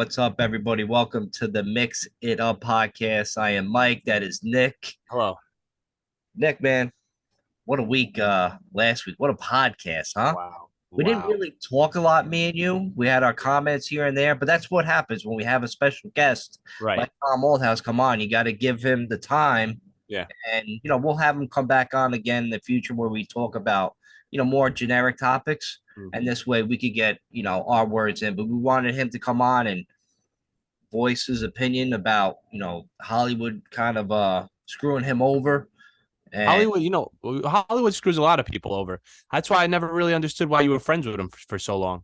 what's up, everybody? Welcome to the Mix It Up podcast. I am Mike. That is Nick. Hello. Nick, man, what a week last week. What a podcast, huh? Wow. We didn't Wow. really talk a lot, me and you. We had our comments here and there, but that's what happens when we have a special guest Right. like Tom Oldhouse come on. You got to give him the time, Yeah. and we'll have him come back on again in the future where we talk about more generic topics, and Hmm. this way we could get our words in. But we wanted him to come on and voice his opinion about Hollywood kind of screwing him over. And Hollywood, Hollywood screws a lot of people over. That's why I never really understood why you were friends with him for so long.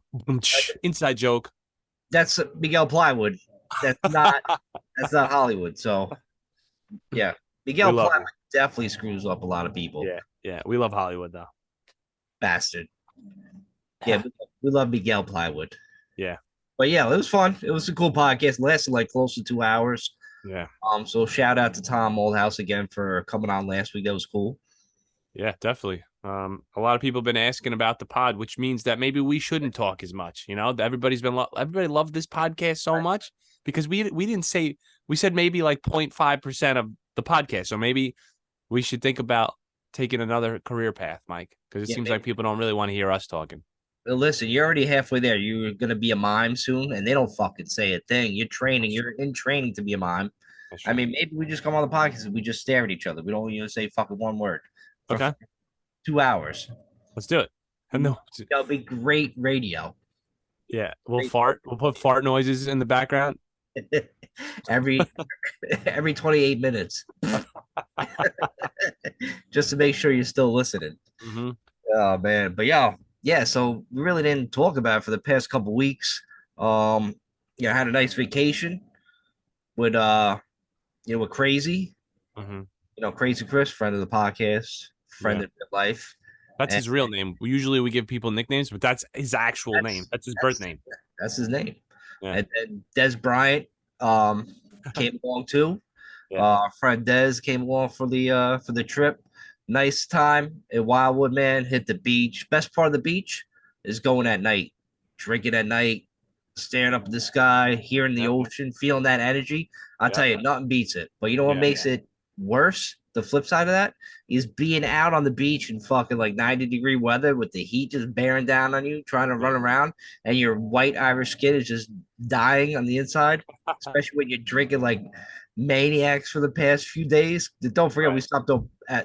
Inside joke. that's Miguel Plywood. That's not that's not Hollywood. So yeah, We Miguel love Plywood you. definitely screws up a lot of people. Yeah. Yeah. We love Hollywood though. Bastard. Yeah, we love Miguel Plywood. Yeah. But yeah, it was fun. It was a cool podcast. It lasted like close to 2 hours. Yeah. So shout out to Tom Oldhouse again for coming on last week. That was cool. Yeah, definitely. A lot of people have been asking about the pod, which means that maybe we shouldn't talk as much. Everybody loved this podcast so much because we didn't say we said maybe like 0.5% of the podcast. So maybe we should think about taking another career path, Mike, because it Yeah, seems like maybe. people don't really want to hear us talking. Listen, you're already halfway there. You're gonna be a mime soon, and they don't fucking say a thing. You're training. That's You're true. in training to be a mime. That's I true. mean, maybe we just come on the podcast and we just stare at each other. We don't even say fucking one word for Okay, 2 hours. let's do it. And no, That'll be great radio. yeah, we'll Great fart. We'll put fart noises in the background. every every 28 minutes, just to make sure you're still listening. Hmm. Oh man, but yeah. So we really didn't talk about it for the past couple weeks. I had a nice vacation with with Crazy. Hmm. Crazy Chris, friend of the podcast, friend Yeah. of real life. That's And his real name. We give people nicknames, but that's his actual name. that's That's his birth that's name. that's his name. Yeah. And then Des Bryant um came along too. Yeah. Friend Des came along for the trip. Nice time in Wildwood, man. Hit the beach. Best part of the beach is going at night, drinking at night, staring up at the sky, hearing the Yep. ocean, feeling that energy. I'll tell Yep. you, nothing beats it. But you know what Yeah. makes it worse? The flip side of that is being out on the beach in fucking like 90-degree weather with the heat just bearing down on you, trying to Yeah. run around, and your white Irish skin is just dying on the inside, especially when you're drinking like maniacs for the past few days. Don't forget, Right.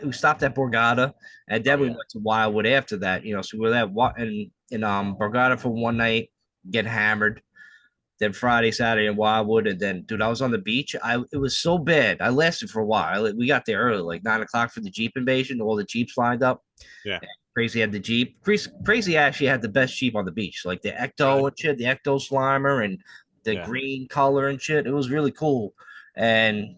we stopped at Borgata, and Oh then we yeah. went to Wildwood after that. So we were at in Borgata for one night, get hammered. Then Friday, Saturday in Wildwood, and then dude, I was on the beach. It was so bad. I lasted for a while. We got there early, like 9 o'clock for the Jeep invasion. All the Jeeps lined up. Yeah. Crazy had the Jeep. Crazy actually had the best Jeep on the beach, like the Ecto Really. and shit, the Ecto Slimer and the Yeah. green color and shit. It was really cool. And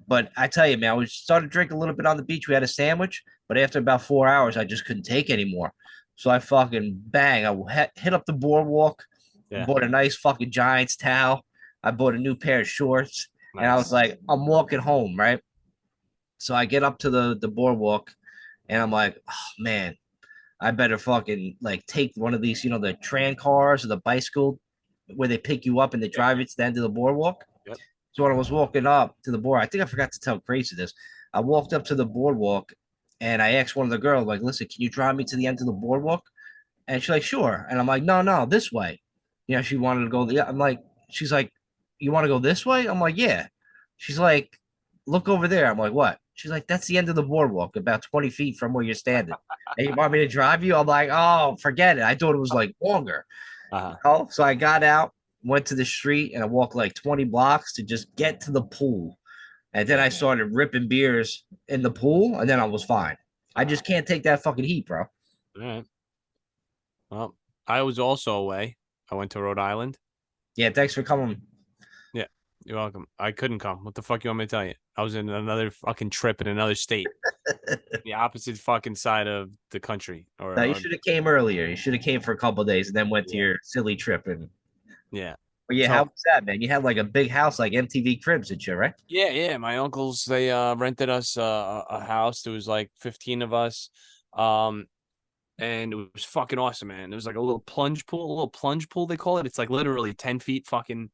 but I tell you, man, we started drinking a little bit on the beach. We had a sandwich, but after about 4 hours, I just couldn't take anymore. So I fucking bang. I hit up the boardwalk, Yeah. bought a nice fucking Giants towel. I bought a new pair of shorts, and I was Nice. like, I'm walking home, right? So I get up to the boardwalk, and I'm like, oh man, I better fucking like take one of these, the tram cars or the bicycle where they pick you up and they Yeah. drive you to the end of the boardwalk. Yep. So when I was walking up to the board, I think I forgot to tell Crazy this. I walked up to the boardwalk and I asked one of the girls, like, listen, can you drive me to the end of the boardwalk? And she's like, sure. And I'm like, no, no, this way. She wanted to go. I'm like, she's like, you want to go this way? I'm like, yeah. She's like, look over there. I'm like, what? She's like, that's the end of the boardwalk, about 20 feet from where you're standing. And you want me to drive you? I'm like, oh, forget it. I thought it was like longer. Uh-huh. So I got out, went to the street, and I walked like 20 blocks to just get to the pool. And then Yeah. I started ripping beers in the pool, and then I was fine. I Uh-huh. just can't take that fucking heat, bro. All right. Well, I was also away. I went to Rhode Island. Yeah, thanks for coming. Yeah. You're welcome. I couldn't come. What the fuck you want me to tell you? I was in another fucking trip in another state, the opposite fucking side of the country. Now you Or should have came earlier. You should have came for a couple of days and then went to yeah. your silly trip. And Yeah. but yeah, how So was that, man? You had like a big house, like MTV Cribs and shit, right? yeah, yeah. My uncles they rented us a house. There was like 15 of us. Um and it was fucking awesome, man. There was like a little plunge pool they call it. It's like literally 10 feet fucking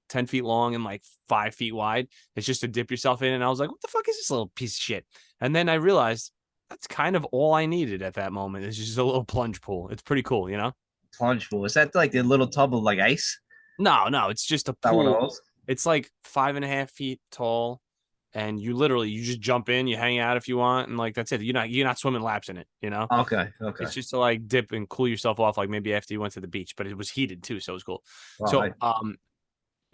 10 feet long and like 5 feet wide. It's just to dip yourself in. And I was like, what the fuck is this little piece of shit? And then I realized that's kind of all I needed at that moment. It's just a little plunge pool. It's pretty cool, you know? Plunge pool. Is that like the little tub of like ice? No, it's just a Not one of pool. those. It's like 5.5 feet tall. And you just jump in, you hang out if you want, and like that's it. You're not swimming laps in it, you know? Okay. Okay. It's just to like dip and cool yourself off, like maybe after you went to the beach, but it was heated too, so it was cool. All So right.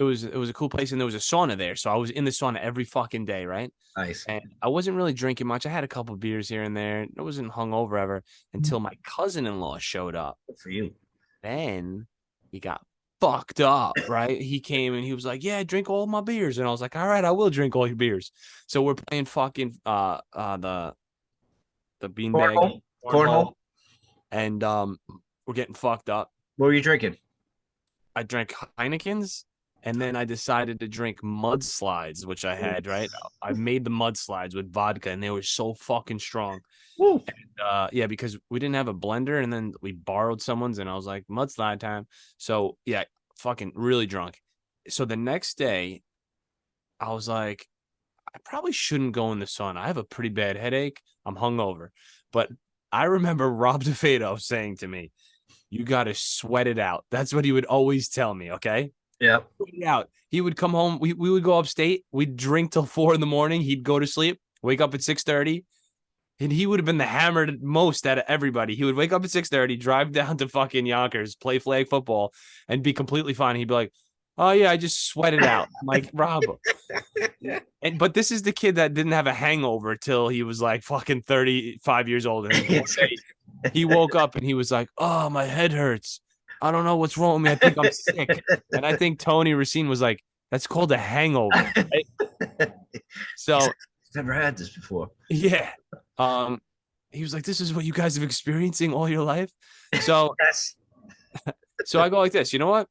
it was a cool place, and there was a sauna there. So I was in the sauna every fucking day, right? Nice. And I wasn't really drinking much. I had a couple beers here and there. I wasn't hungover ever until my cousin-in-law showed up. Good for you. Then he got fucked up, right? He came and he was like, "Yeah, drink all my beers," and I was like, "All right, I will drink all your beers." So we're playing fucking the beanbag Cornhole. cornhole, Cornhole. and we're getting fucked up. What were you drinking? I drank Heineken's, and then I decided to drink mudslides, which I had, right? I made the mudslides with vodka, and they were so fucking strong. Woo. Yeah, because we didn't have a blender, and then we borrowed someone's, and I was like, mudslide time. So yeah, fucking really drunk. So the next day, I was like, I probably shouldn't go in the sun. I have a pretty bad headache. I'm hungover. But I remember Rob DeFado saying to me, "You got to sweat it out." That's what he would always tell me. Okay. Yep. Sweat it out. He would come home. We would go upstate. We'd drink till 4 in the morning. He'd go to sleep, wake up at 6:30. And he would have been the hammered most out of everybody. He would wake up at 6:30, drive down to fucking Yonkers, play flag football, and be completely fine. He'd be like, "Oh yeah, I just sweated out." I'm like, Rob. But this is the kid that didn't have a hangover till he was like fucking 35 years old. And one day he woke up and he was like, "Oh, my head hurts. I don't know what's wrong with me. I think I'm sick." And I think Tony Racine was like, "That's called a hangover." Right? So Never had this before. yeah. He was like, "This is what you guys have experiencing all your life." So Yes. so I go like this, you know what?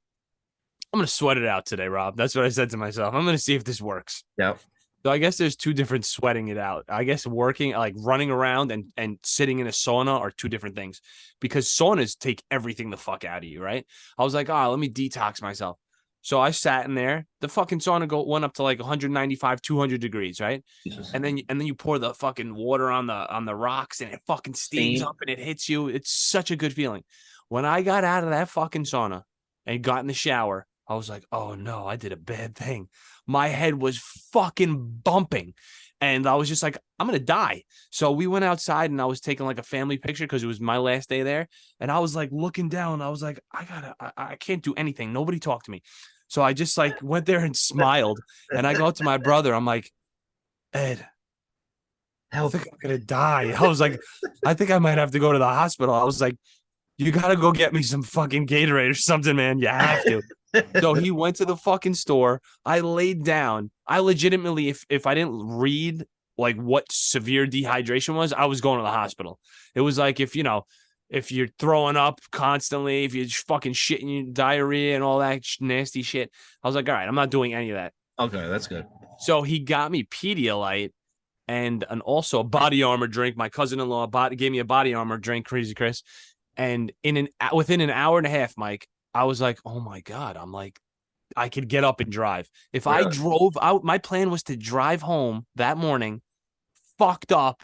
I'm gonna sweat it out today, Rob. That's what I said to myself. I'm gonna see if this works. Yep. So I guess there's two different sweating it out. I guess working like running around and sitting in a sauna are two different things because saunas take everything the fuck out of you, right? I was like, let me detox myself. So I sat in there. The fucking sauna went up to like 195, 200 degrees, right? Jesus. And then you pour the fucking water on the rocks and it fucking steams Steam. up and it hits you. It's such a good feeling. When I got out of that fucking sauna and got in the shower, I was like, "Oh no, I did a bad thing." My head was fucking bumping. And I was just like, I'm going to die. So we went outside and I was taking like a family picture because it was my last day there. And I was like looking down. I was like, I can't do anything. Nobody talked to me. So I just like went there and smiled. And I go up to my brother. I'm like, "Ed, I Help. think I'm going to die." I was like, "I think I might have to go to the hospital." I was like, "You got to go get me some fucking Gatorade or something, man. You have to." So he went to the fucking store. I laid down. I legitimately, if I didn't read like what severe dehydration was, I was going to the hospital. It was like if you're throwing up constantly, if you're fucking shitting your diarrhea and all that nasty shit. I was like, all right, I'm not doing any of that. Okay, that's good. So he got me Pedialyte and also a body armor drink. My cousin-in-law gave me a body armor drink, Crazy Chris. And within an hour and a half, Mike, I was like, "Oh my God." I'm like, I could get up and drive. If I drove out, my plan was to drive home that morning, fucked up,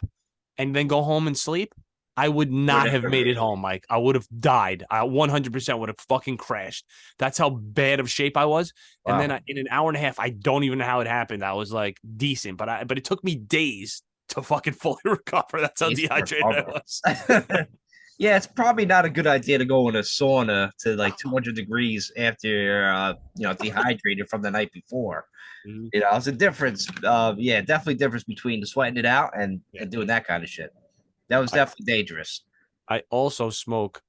and then go home and sleep. I would not have made it home, Mike. I would have died. I 100% would have fucking crashed. That's how bad of shape I was. Wow. And then in an hour and a half, I don't even know how it happened. I was like decent, but it took me days to fucking fully recover. That's how dehydrated I was. Yeah, it's probably not a good idea to go in a sauna to like 200 degrees after you're dehydrated from the night before. Mm-hmm. It's a difference. Yeah, definitely difference between sweating it out and doing that kind of shit. That was definitely dangerous. I also smoked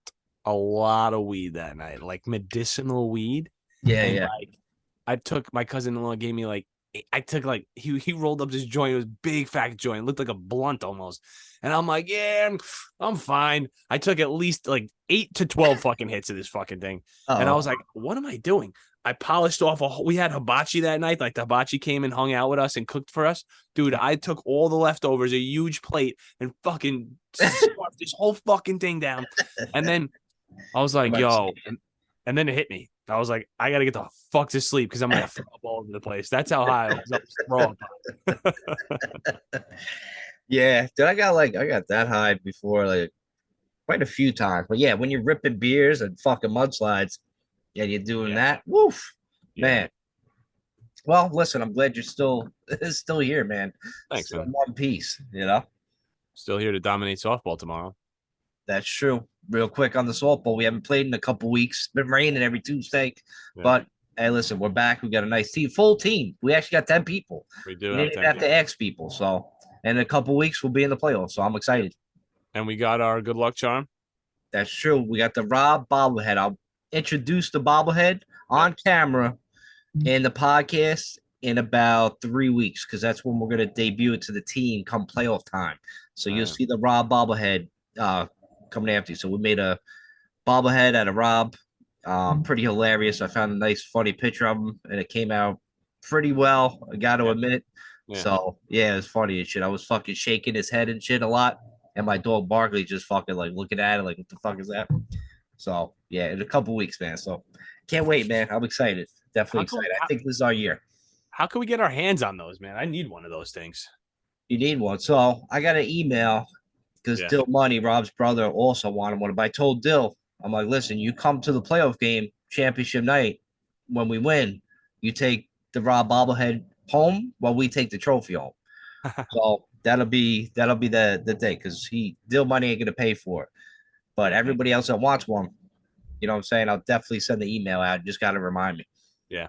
a lot of weed that night, like medicinal weed. Yeah, and yeah. Like, I took my cousin-in-law gave me like I took like he rolled up this joint. It was a big fat joint, looked like a blunt almost. And I'm like, yeah, I'm fine. I took at least like 8 to 12 fucking hits of this fucking thing. And I was like, what am I doing? I polished off we had hibachi that night. Like the hibachi came and hung out with us and cooked for us. Dude, I took all the leftovers, a huge plate, and fucking scarfed this whole fucking thing down. And then I was like, yo, and then it hit me. I was like, I gotta get the fuck to sleep because I'm gonna throw up all over the place. That's how high I was. I was throwing up. Yeah, dude, I got that high before, like quite a few times. But yeah, when you're ripping beers and fucking mudslides, yeah, you're doing Yeah, that. Woof, yeah. man. Well, listen, I'm glad you're still still here, man. Thanks, Still man. in one piece, you know. Still here to dominate softball tomorrow. That's true. Real quick on the softball, we haven't played in a couple weeks. It's been raining every Tuesday, Yeah, but hey, listen, we're back. We got a nice team, full team. We actually got 10 people. we do We have didn't even 10 have to people. ask people. So, and in a couple weeks, we'll be in the playoffs. So I'm Yeah. excited. And we got our good luck charm. That's true. We got the Rob bobblehead. I'll introduce the bobblehead Yep. on camera in the podcast in about 3 weeks because that's when we're going to debut it to the team come playoff time. So All you'll right. see the Rob bobblehead coming after you. So we made a bobblehead out of Rob. Pretty hilarious. I found a nice, funny picture of him, and it came out pretty well. I got to Yeah. admit. Yeah. So yeah, it's funny and shit. I was fucking shaking his head and shit a lot, and my dog Barkley just fucking like looking at it, like, what the fuck is that? So yeah, in a couple weeks, man. So can't wait, man. I'm excited. Definitely How can excited. I think this is our year. how can we get our hands on those, man? I need one of those things. You need one. So I got an email because Yeah. Dill Money, Rob's brother, also wanted one. But I told Dill, I'm like, listen, you come to the playoff game, championship night, when we win, you take the Rob bobblehead home while we take the trophy home. So that'll be the day because he Dill Money ain't gonna pay for it. But Okay. everybody else that wants one, you know what I'm saying? I'll definitely send the email out. You just gotta remind me. Yeah.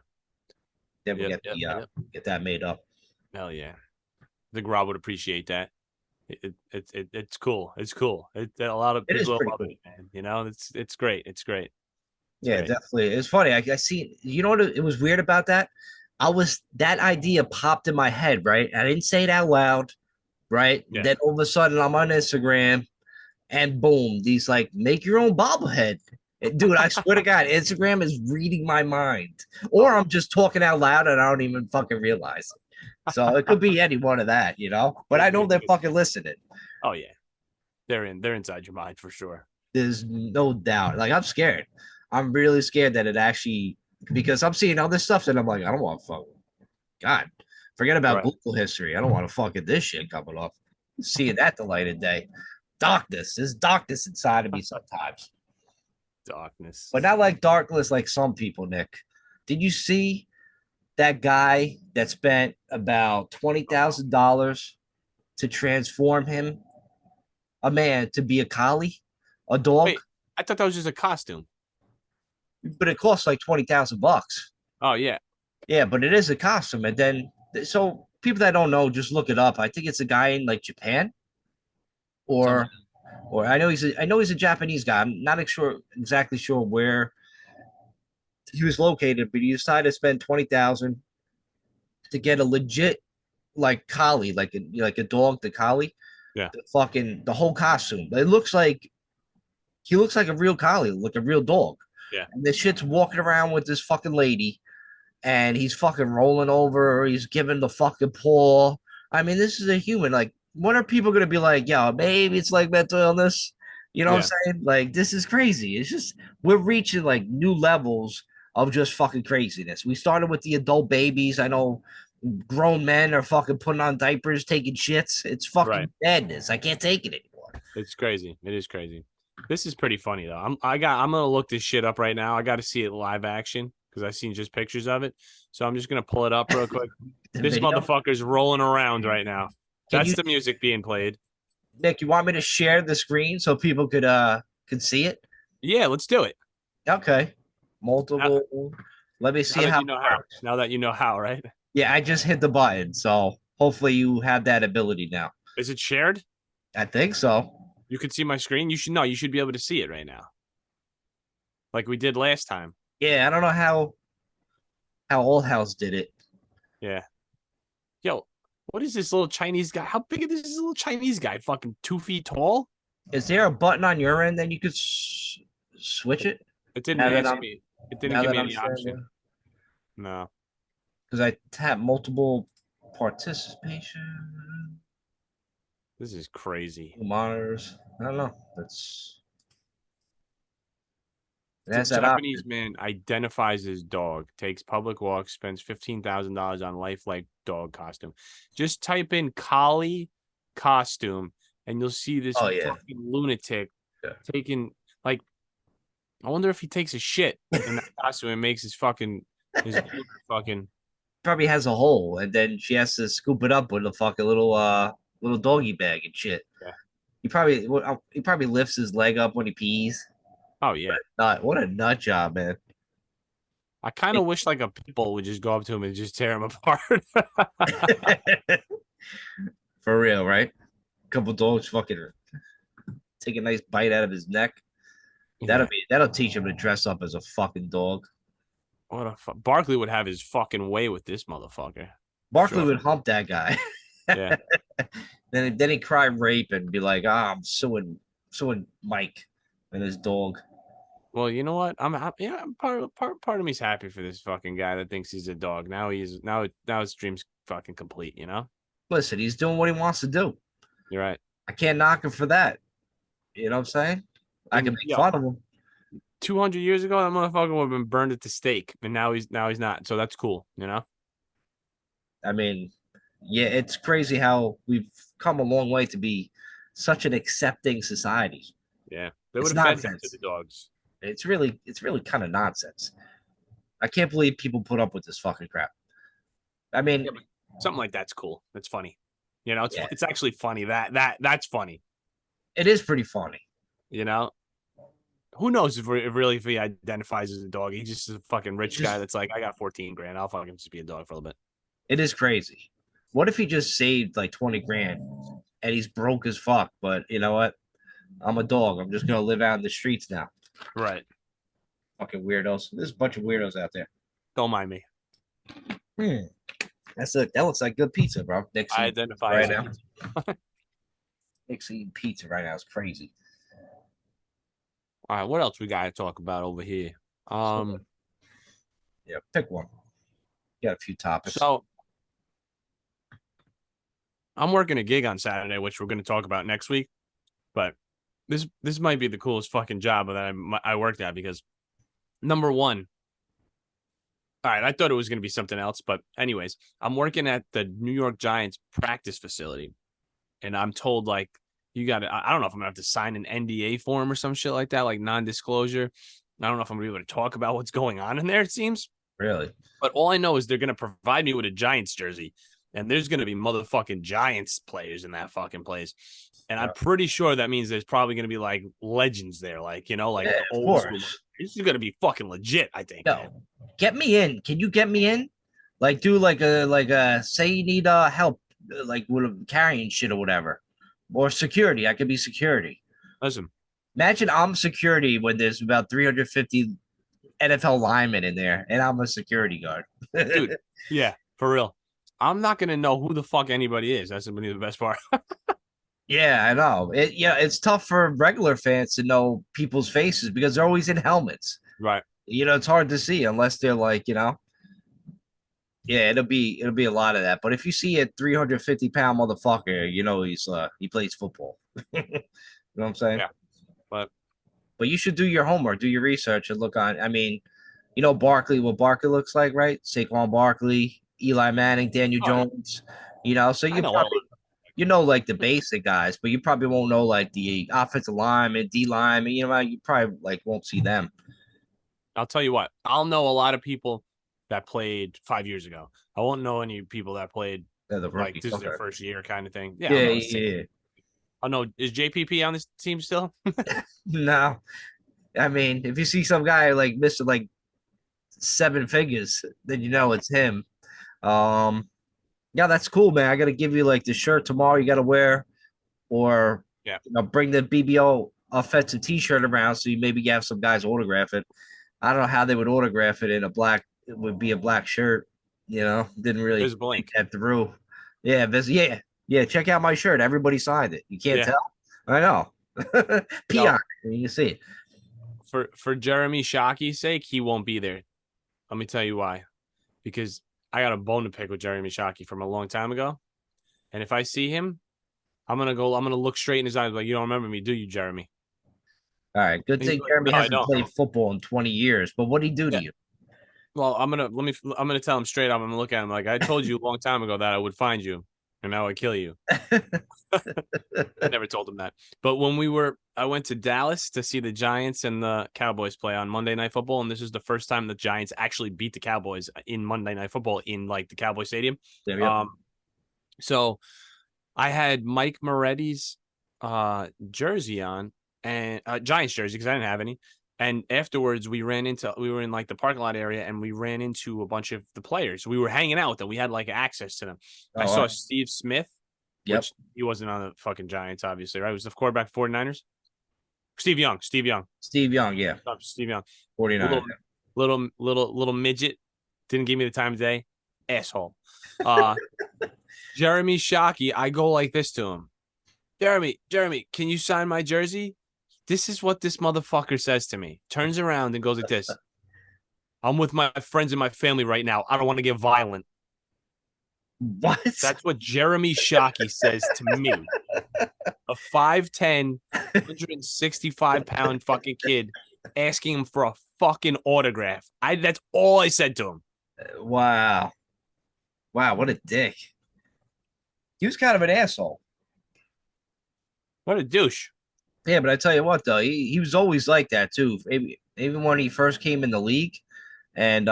Then we'll Yep. Yep. Yep. get that made up. Hell yeah. I think Rob would appreciate that. It's cool. It's cool. A lot of It is people pretty love cool. it, man. You know, it's great. It's great. It's Yeah, great. definitely. It's funny. I see. You know what? It was weird about that. That idea popped in my head, right? I didn't say it out loud, right? Yeah. Then all of a sudden, I'm on Instagram, and boom, these like make your own bobblehead. Dude, I swear to God, Instagram is reading my mind, or Oh, I'm just talking out loud and I don't even fucking realize it. So it could be any one of that, you know. But I know they're fucking listening. oh yeah. They're inside your mind for sure. There's no doubt. Like I'm scared. I'm really scared that it actually because I'm seeing all this stuff and I'm like, I don't want to fuck. God, forget about Right. Google history. I don't want to fucking this shit coming up. Seeing that the light of day. Darkness. There's darkness inside of me sometimes. Darkness. But not like darkness like some people, Nick. Did you see that guy that spent about $20,000 to transform him, a man, to be a collie, a dog? Wait, I thought that was just a costume. But it costs like $20,000. Oh yeah. Yeah, but it is a costume. And then, so people that don't know, just look it up. I think it's a guy in like Japan, Something. or I know he's a Japanese guy. I'm not exactly sure where he was located, but he decided to spend 20,000 to get a legit like collie, like a dog, the collie, Yeah. the whole costume. It looks like he looks like a real collie, like a real dog. Yeah. And this shit's walking around with this fucking lady and he's fucking rolling over or he's giving the fucking paw. I mean, this is a human. Like, what are people gonna be like? Yo, maybe it's like mental illness. You know what Yeah. I'm saying? Like, this is crazy. It's just we're reaching like new levels of just fucking craziness. We started with the adult babies. I know grown men are fucking putting on diapers, taking shits. It's Right. fucking madness. I can't take it anymore. It's crazy. It is crazy. This is pretty funny though. I'm gonna look this shit up right now. I got to see it live action because I've seen just pictures of it. So I'm just gonna pull it up real quick. The This video. motherfucker's rolling around right now. Can That's you, the music being played. Nick? You want me to share the screen so people could see it? Yeah, let's do it. Okay. Now, Multiple. Let me now see that how you it know how. works. Now that you know how, right? Yeah, I just hit the button, so hopefully you have that ability now. Is it shared? I think so. You can see my screen. You should know. You should be able to see it right now, like we did last time. Yeah, I don't know how Old House did it. Yeah. Yo, what is this little Chinese guy? How big is this little Chinese guy? Fucking 2 feet tall? Is there a button on your end that you could switch it? It didn't Now that ask I'm me. It didn't now give that me I'm any sharing option. No. because I tap multiple participation This is crazy. monitors. I don't know. That's It has that Japanese option. man identifies his dog, takes public walks, spends $15,000 on lifelike dog costume. Just type in collie costume, and you'll see this Oh yeah. fucking lunatic Yeah. taking like. I wonder if he takes a shit in that costume and makes his fucking. Probably has a hole, and then she has to scoop it up with a fucking little doggy bag and shit. Yeah. He probably lifts his leg up when he pees. Oh yeah. What a nut job, man. I kind of wish like a pitbull would just go up to him and just tear him apart. For real, right? Couple dogs fucking take a nice bite out of his neck. Yeah. That'll teach him to dress up as a fucking dog. What a Barkley would have his fucking way with this motherfucker. For Barkley sure. would hump that guy. Yeah. Then he'd cry rape and be like, I'm suing Mike and his dog. Well, you know what? Yeah, part of me's happy for this fucking guy that thinks he's a dog. Now his dream's fucking complete, you know? Listen, he's doing what he wants to do. You're right. I can't knock him for that. You know what I'm saying? I can And make yo, fun of him. 200 years ago, that motherfucker would have been burned at the stake, and now he's not. So that's cool, you know? I mean, yeah, it's crazy how we've come a long way to be such an accepting society. Yeah. They It's would have fed him to nonsense. the dogs. It's really kind of nonsense. I can't believe people put up with this fucking crap. I mean, Yeah, but something like that's cool. That's funny. You know, yeah, it's actually funny. That's funny. it is pretty funny. You know, who knows if he identifies as a dog? He's just a fucking It rich guy just that's like, I got 14 grand. I'll fucking just be a dog for a little bit. it is crazy. What if he just saved like 20 grand and he's broke as fuck? But you know what? I'm a dog. I'm just gonna live out in the streets now. Right. Fucking weirdos. There's a bunch of weirdos out there. Don't mind me. Hmm. That looks like good pizza, bro. Nick's I eating identify right as a now. pizza. Nick's eating pizza right now. It's crazy. All right, what else we got to talk about over here? Um, Yeah, pick one. Got a few topics. so I'm working a gig on Saturday, which we're going to talk about next week. But this might be the coolest fucking job that I worked at because number one, all right, I thought it was going to be something else, but anyways, I'm working at the New York Giants practice facility, and I'm told like you got to. I don't know if I'm gonna have to sign an NDA form or some shit like that, like non-disclosure. I don't know if I'm gonna be able to talk about what's going on in there. It seems, Really? but all I know is they're gonna provide me with a Giants jersey, and there's gonna be motherfucking Giants players in that fucking place. And I'm pretty sure that means there's probably going to be like legends there, like, you know, like Yeah, the of old school. course. This is going to be fucking legit, I think, man. Yo, get me in. Can you get me in? Like, do like a say you need help, like with carrying shit or whatever, or security. I could be security. Listen, Imagine I'm security when there's about 350 NFL linemen in there, and I'm a security guard. dude, yeah, for real. I'm not going to know who the fuck anybody is. That's going to be the best part. Yeah, I know. It's tough for regular fans to know people's faces because they're always in helmets. Right. It's hard to see unless they're like, yeah, it'll be a lot of that. But if you see a 350-pound motherfucker, he plays football. You know what I'm saying? Yeah. But But you should do your homework, do your research, and look on. I mean, Barkley, what Barkley looks like, right? Saquon Barkley, Eli Manning, Daniel oh, Jones. So I you know all probably like the basic guys, but you probably won't know like the offensive lineman, D lineman. You probably like won't see them. I'll tell you what, I'll know a lot of people that played 5 years ago. I won't know any people that played They're the like rookies. this is Okay. their first year kind of thing. Yeah, I'll Yeah, know his yeah. I'll know, is JPP on this team still? No, I mean, if you see some guy like missing like 7 figures, then you know it's him. Um, yeah, that's cool, man. I gotta give you like the shirt tomorrow. You gotta wear, or Yeah. bring the BBO offensive T-shirt around so you maybe have some guys autograph it. I don't know how they would autograph it in a black. It would be a black shirt. Didn't really There's a think blank. that through. Yeah, yeah. Check out my shirt. Everybody signed it. You can't Yeah. tell. I know. Peon. You see it. For Jeremy Shockey's sake, he won't be there. Let me tell you why. Because I got a bone to pick with Jeremy Shockey from a long time ago. And if I see him, I'm gonna look straight in his eyes like, you don't remember me, do you, Jeremy? All right. Good And he's thing like, Jeremy no, I hasn't don't. played football in 20 years. But what did he do to Yeah. you? Well, I'm gonna tell him straight up. I'm gonna look at him like I told you a long time ago that I would find you, and now I kill you. I never told him that. But I went to Dallas to see the Giants and the Cowboys play on Monday Night Football, and this is the first time the Giants actually beat the Cowboys in Monday Night Football in like the Cowboy Stadium. Yep. Um, so I had Mike Moretti's jersey on and Giants jersey because I didn't have any. And afterwards, we were in like the parking lot area and we ran into a bunch of the players. We were hanging out with them. We had like access to them. Oh, I all saw right. Steve Smith, Yep. which he wasn't on the fucking Giants, obviously, right? He was the quarterback for 49ers. Steve Young, Steve Young, Steve Young. Yeah. Steve Young. 49. Little, little midget. Didn't give me the time of day. Asshole. Uh, Jeremy Shockey, I go like this to him. Jeremy, can you sign my jersey? This is what this motherfucker says to me. Turns around and goes like this. I'm with my friends and my family right now. I don't want to get violent. What? That's what Jeremy Shockey says to me. A 5'10", 165-pound fucking kid asking him for a fucking autograph. That's all I said to him. Wow. Wow. What a dick. He was kind of an asshole. What a douche. Yeah, but I tell you what, though, he was always like that too. Even when he first came in the league, and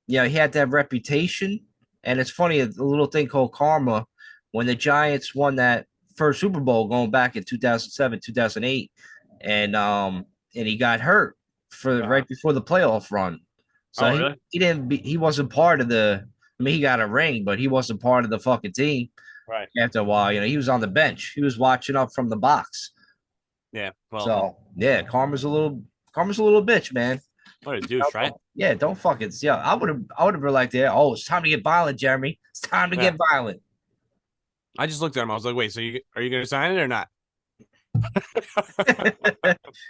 yeah, he had that reputation. And it's funny, a little thing called karma. When the Giants won that first Super Bowl going back in 2007, 2008, and he got hurt for Uh-huh. right before the playoff run. So Oh, really? he wasn't part of the. I mean, he got a ring, but he wasn't part of the fucking team. Right. After a while, he was on the bench. He was watching up from the box. Yeah. Well, So yeah, karma's a little bitch, man. what a douche, right? Yeah, don't fucking yeah. I would have been like that. Oh, it's time to get violent, Jeremy. It's time to Yeah. get violent. I just looked at him. I was like, wait, are you going to sign it or not?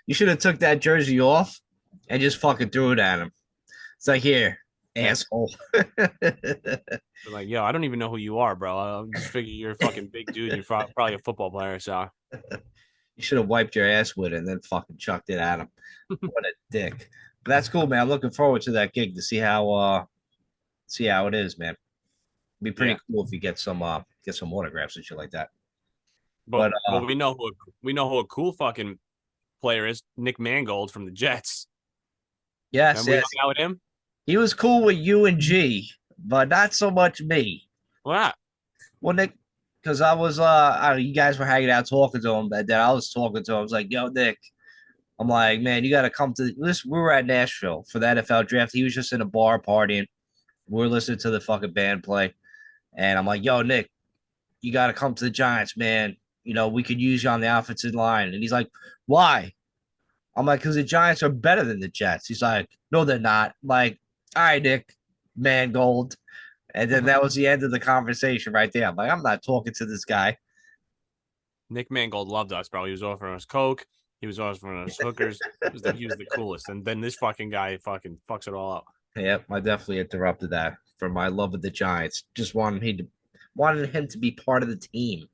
You should have took that jersey off and just fucking threw it at him. It's like here, Yeah. asshole. Like, yo, I don't even know who you are, bro. I just figure you're a fucking big dude. You're probably a football player. So, You should have wiped your ass with it and then fucking chucked it at him. What a dick. But that's cool, man. I'm looking forward to that gig to see how it is, man. It'd be pretty yeah. cool if you get some autographs and shit like that. But But well, we know who a cool fucking player is. Nick Mangold from the Jets. yes, Remember we yes, hung out with him? he was cool with you and G, but not so much me. What? Well, Nick, because you guys were hanging out talking to him, but then I was talking to him. I was like, "Yo, Nick," I'm like, "Man, you got to come to this." We were at Nashville for the NFL draft. He was just in a bar partying. We are listening to the fucking band play, and I'm like, "Yo, Nick, you got to come to the Giants, man. We could use you on the offensive line." And he's like, "Why?" I'm like, "Because the Giants are better than the Jets." He's like, "No, they're not." I'm like, "All right, Nick, man, gold." And then that was the end of the conversation right there. I'm like, I'm not talking to this guy. Nick Mangold loved us, bro. He was offering us coke. He was offering us hookers. He was the coolest. And then this fucking guy fucking fucks it all up. Yep, I definitely interrupted that for my love of the Giants. Just wanted him to be part of the team.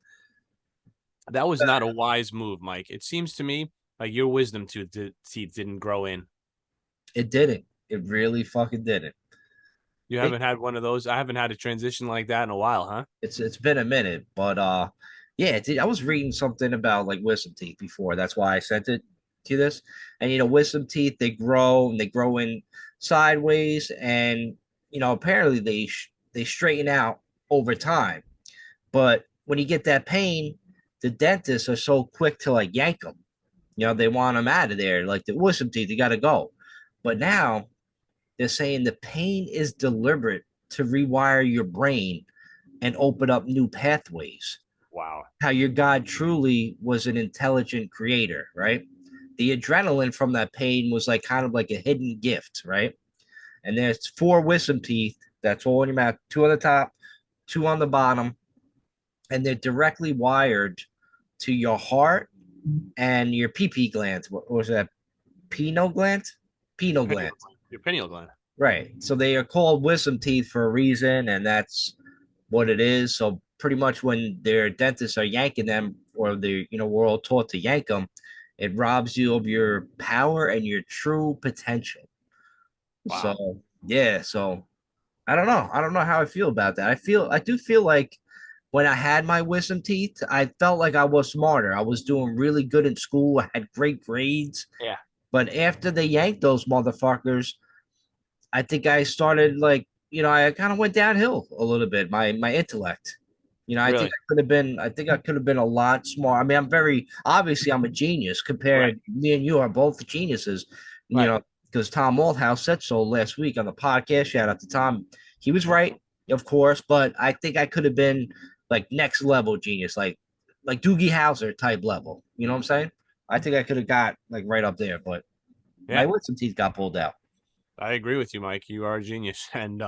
That was not a wise move, Mike. It seems to me like your wisdom teeth didn't grow in. It didn't. It really fucking didn't. You It, haven't had one of those. I haven't had a transition like that in a while, huh? it's been a minute, but yeah, I was reading something about like wisdom teeth before. That's why I sent it to this. And wisdom teeth they grow in sideways, and apparently they straighten out over time. But when you get that pain, the dentists are so quick to like yank them. They want them out of there. Like the wisdom teeth, they got to go. But now they're saying the pain is deliberate to rewire your brain and open up new pathways. Wow. How your God truly was an intelligent creator, right? The adrenaline from that pain was like kind of like a hidden gift, right? And there's four wisdom teeth that's all in your mouth, two on the top, two on the bottom, and they're directly wired to your heart and your PP gland. What was that? Pineal gland? Pineal gland. Your pineal gland. Right. So they are called wisdom teeth for a reason, and that's what it is. So pretty much when their dentists are yanking them, or we're all taught to yank them, It robs you of your power and your true potential. Wow. So yeah, so I don't know. I don't know how I feel about that. I do feel like when I had my wisdom teeth, I felt like I was smarter. I was doing really good in school. I had great grades. Yeah. But after they yanked those motherfuckers, I think I started like, I kind of went downhill a little bit, my intellect. Really. I think I could have been a lot smarter. I mean, obviously I'm a genius Right. compared me and you are both geniuses, Right. because Tom Malthouse said so last week on the podcast. Shout out to Tom. He was right, of course, but I think I could have been like next level genius, like Doogie Howser type level. You know what I'm saying? I think I could have got like right up there, but my Yeah. wisdom teeth got pulled out. I agree with you, Mike. You are a genius. And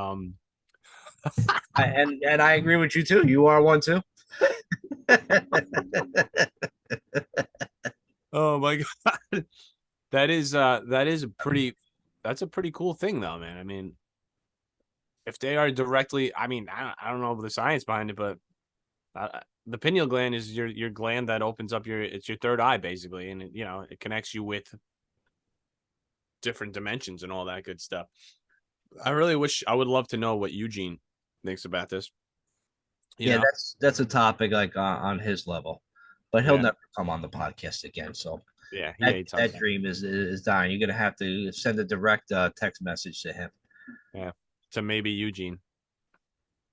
And I agree with you too. You are one too. oh my god. That is a pretty that's a pretty cool thing though, man. I mean, if they are directly, I mean, I don't know the science behind it, but the pineal gland is your gland that opens up it's your third eye basically, and it connects you with different dimensions and all that good stuff. I really wish I would love to know what Eugene thinks about this. You Yeah, know, that's a topic like on his level, but he'll yeah, never come on the podcast again. So yeah, he that hates that us. dream is dying. You're gonna have to send a direct text message to him. Yeah, to maybe Eugene.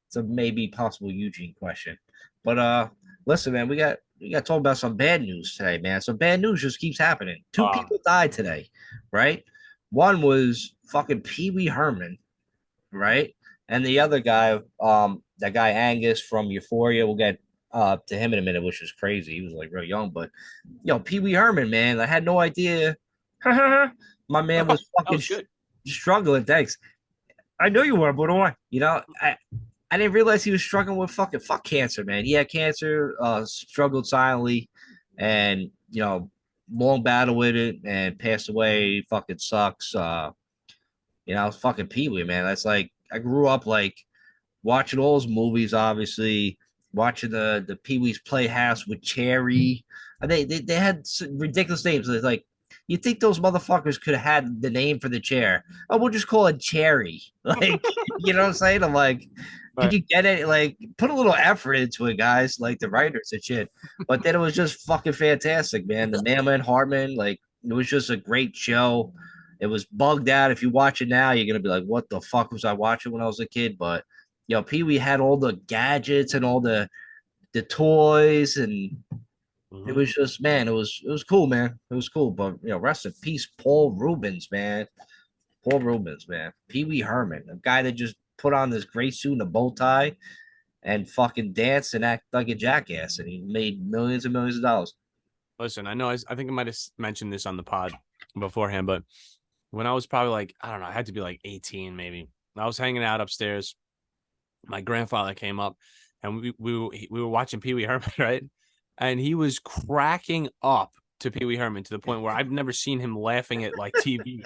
It's a maybe possible Eugene question. But listen, man, we got to talk about some bad news today, man. Some bad news just keeps happening. Two Uh, people died today, right? One was fucking Pee Wee Herman, right? And the other guy, that guy Angus from Euphoria, we'll get to him in a minute, which is crazy. He was like real young, but Pee Wee Herman, man, I had no idea. My man that was fucking was good. struggling. Thanks. I know you were, but why? I didn't realize he was struggling with fuck cancer, man. He had cancer, struggled silently, and long battle with it, and passed away. Fucking sucks. It's fucking Pee Wee, man. That's like I grew up like watching all those movies, obviously watching the Pee Wee's Playhouse with Cherry. They had ridiculous names. It's like you think those motherfuckers could have had the name for the chair? Oh, we'll just call it Cherry. Like, you know what I'm saying? I'm like, could Right. you get it? Like, put a little effort into it, guys. Like the writers and shit. But then it was just fucking fantastic, man. The Mailman Hartman, like, it was just a great show. It was bugged out. If you watch it now, you're gonna be like, "What the fuck was I watching when I was a kid?" But Pee Wee had all the gadgets and all the toys, and it Mm-hmm. was just, man, it was cool, man. It was cool. But rest in peace, Paul Rubens, man. Paul Rubens, man. Pee Wee Herman, a guy that just put on this gray suit and a bow tie and fucking danced and act like a jackass, and he made millions and millions of dollars. Listen, I know I think I might have mentioned this on the pod beforehand, but when I was probably like, I don't know, I had to be like 18 maybe. I was hanging out upstairs. My grandfather came up and we were watching Pee Wee Herman, right? And he was cracking up to Pee Wee Herman to the point where I've never seen him laughing at like TV,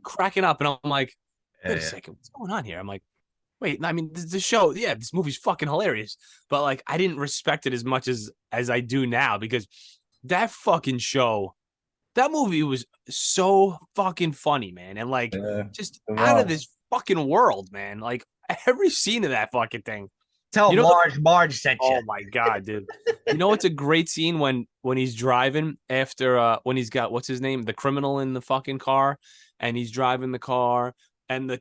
cracking up. And I'm like, wait a Yeah, second, what's going on here? I'm like, wait, I mean, the show, yeah, this movie's fucking hilarious, but like, I didn't respect it as much as I do now because that fucking show, that movie was so fucking funny, man, and like yeah, just it out of was. this fucking world, man. Like every scene of that fucking thing. Tell You know, Marge sent you. oh my god, dude. You know what's a great scene when he's driving after when he's got what's his name, the criminal in the fucking car, and he's driving the car, and the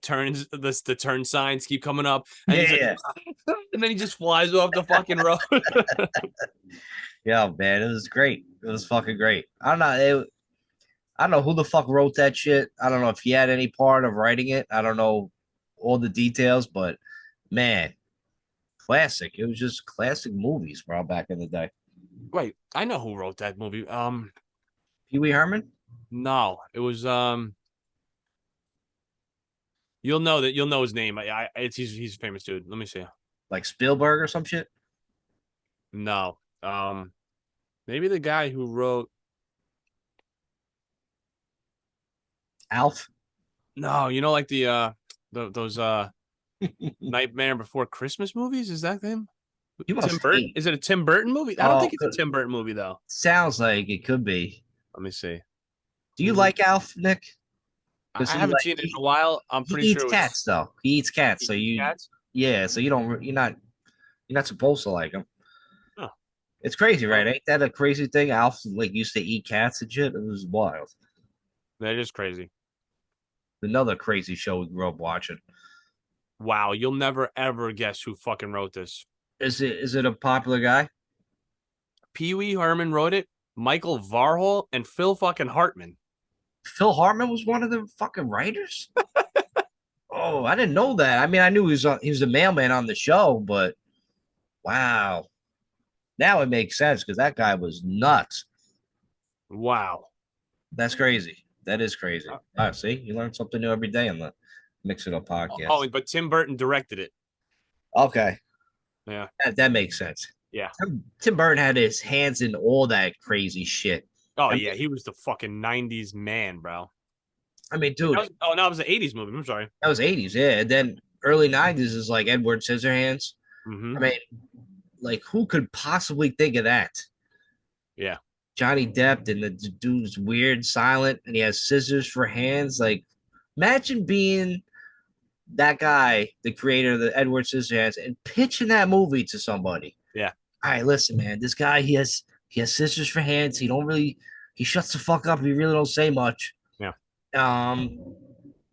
turn signs keep coming up, and Yeah, he's like, yeah, and then he just flies off the fucking road. yeah, man. It was great. It was fucking great. I don't know who the fuck wrote that shit. I don't know if he had any part of writing it. I don't know all the details, but man, classic. It was just classic movies, bro, back in the day. Wait, I know who wrote that movie. Pee Wee Herman, No, it was you'll know his name. He's a famous dude. Let me see. like Spielberg or some shit. No, maybe the guy who wrote. Alf. No, like those Nightmare Before Christmas movies. Is that him? You Tim must Burton? hate. Is it a Tim Burton movie? I don't Oh, think it's a Tim Burton movie though. sounds like it could be. Let me see. Do you like Alf, Nick? Because I haven't seen it in a while. I'm he pretty eats sure it was cats though. He eats cats, so Eating you Cats. yeah, so you don't you're not supposed to like him. Oh, It's crazy, right? well, Ain't that a crazy thing? Alf like used to eat cats and shit. It was wild. that is crazy. Another crazy show we grew up watching. Wow, you'll never ever guess who fucking wrote this. Is it a popular guy? Pee Wee Herman wrote it. Michael Varhol and Phil fucking Hartman. Phil Hartman was one of the fucking writers. Oh, I didn't know that. I mean, I knew he was the mailman on the show, but wow, now it makes sense because that guy was nuts. Wow. That's crazy. That is crazy. Uh, See, you learn something new every day on the Mix It Up podcast. Oh, but Tim Burton directed it. Okay, Yeah. that makes sense. Yeah. Tim Burton had his hands in all that crazy shit. Oh I yeah, mean, he was the fucking '90s man, bro. Dude, Oh no, it was the '80s movie. I'm sorry. that was 80s, yeah. And then early 90s is like Edward Scissorhands. I Mm-hmm. mean, like who could possibly think of that? Yeah. Johnny Depp and the dude's weird, silent, and he has scissors for hands. Like, imagine being that guy, the creator of the Edward Scissorhands, and pitching that movie to somebody. Yeah. All right, listen, man, this guy he has scissors for hands. He shuts the fuck up. He really don't say much. Yeah. Um,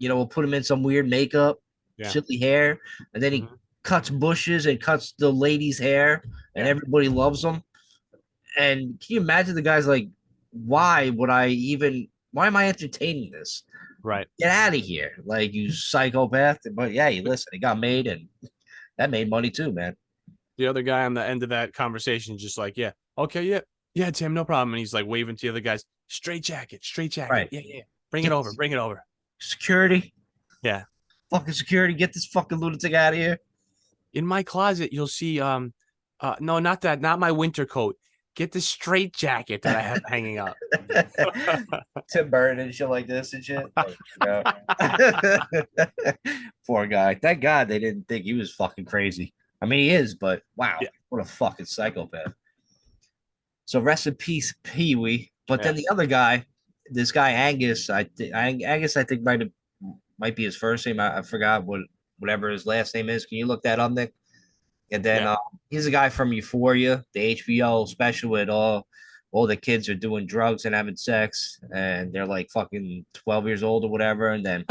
we'll put him in some weird makeup, Yeah. silly hair, and then he Mm-hmm. cuts bushes and cuts the lady's hair, and Yeah. everybody loves him. And can you imagine the guy's like, why am I entertaining this? Right. Get out of here. Like, you psychopath. But yeah, you listen, it got made and that made money too, man. The other guy on the end of that conversation is just like, yeah, okay, yeah, yeah, Tim, no problem. And he's like waving to the other guys, straight jacket, straight jacket. Right. Yeah, yeah. Bring it Get over, bring it over. security. Yeah. Fucking security. Get this fucking lunatic out of here. In my closet, you'll see no, not that, not my winter coat. Get the straight jacket that I have hanging up. Tim Burton and shit like this and shit. Like, Poor guy. Thank God they didn't think he was fucking crazy. I mean, he is, but wow, Yeah. what a fucking psychopath. So rest in peace, Pee Wee. But then Yeah. the other guy, this guy Angus, Angus, I think might be his first name. I forgot whatever his last name is. Can you look that up, Nick? And then Yeah. he's a guy from Euphoria, the HBO special with all the kids are doing drugs and having sex, and they're like fucking 12 years old or whatever. And then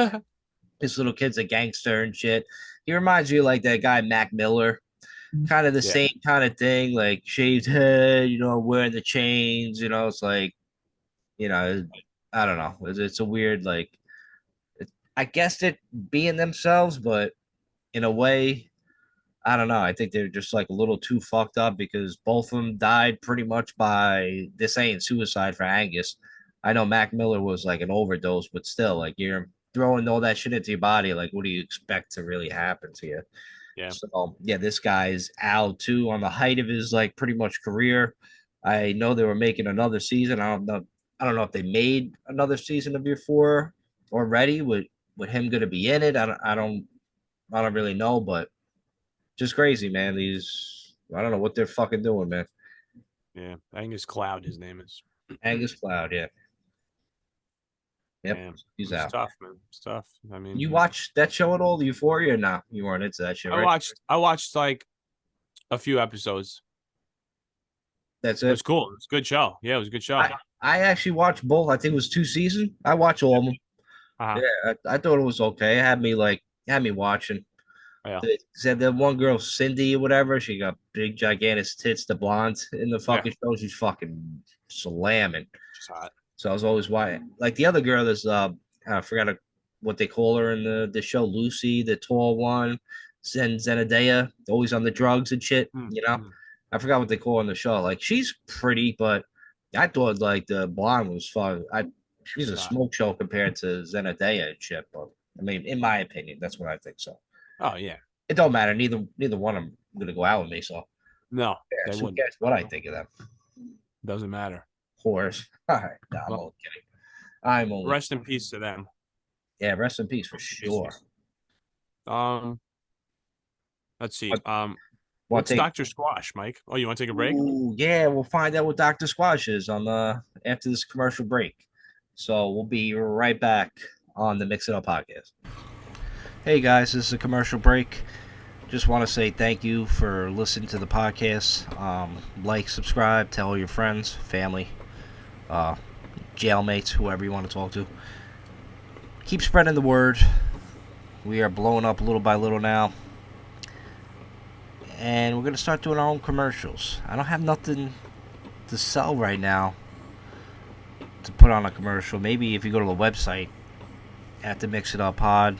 this little kid's a gangster and shit. He reminds me of like that guy Mac Miller, kind of the Yeah. same kind of thing, like shaved head, wearing the chains. It's like, you know, I don't know. It's a weird like. I guess it being themselves, but in a way, I don't know. I think they're just like a little too fucked up because both of them died pretty much by this ain't suicide for Angus. I know Mac Miller was like an overdose, but still, like you're throwing all that shit into your body. Like, what do you expect to really happen to you? Yeah. So yeah, this guy's out too on the height of his like pretty much career. I know they were making another season. I don't know. I don't know if they made another season of Before already. With him going to be in it? I don't really know, but just crazy, man. I don't know what they're fucking doing, man. Yeah. Angus Cloud, his name is. Angus Cloud, yeah. Yep, Yeah. he's It's out. tough, man. It's tough. I mean, You watch that show at all, the Euphoria? Or no, you weren't into that shit, right? I watched like a few episodes. That's It it. was cool. It was a good show. Yeah, it was a good show. I actually watched both. I think it was two seasons. I watched all of them. Uh-huh. Yeah, I thought it was okay. It had me watching. Yeah. Said that one girl, Cindy or whatever, she got big gigantic tits, the blonde in the Yeah. fucking show. She's fucking slamming. Just hot. So I was always like the other girl. There's I forgot what they call her in the show, Lucy, the tall one, Zendaya, always on the drugs and shit. Mm-hmm. I forgot what they call her in the show. Like she's pretty, but I thought like the blonde was fun. She's a smoke show compared to Zendaya and shit. But I mean, in my opinion, that's what I think. So Oh yeah. it don't matter. Neither one of them gonna go out with me. So No, they who wouldn't. cares what I think of them? Doesn't matter. Whores. All right, no, I'm Well, only kidding. I'm only rest in peace to them. Yeah, rest in peace for Rest in peace. sure. Let's see. Want to What's take? Dr. Squash, Mike? Oh, you want to take a break? Ooh, yeah, we'll find out what Doctor Squash is on after this commercial break. So we'll be right back on the Mix It Up podcast. Hey guys, this is a commercial break. Just want to say thank you for listening to the podcast. Like, subscribe, tell all your friends, family, jailmates, whoever you want to talk to. Keep spreading the word. We are blowing up little by little now. And we're going to start doing our own commercials. I don't have nothing to sell right now to put on a commercial. Maybe if you go to the website at the Mix It Up Pod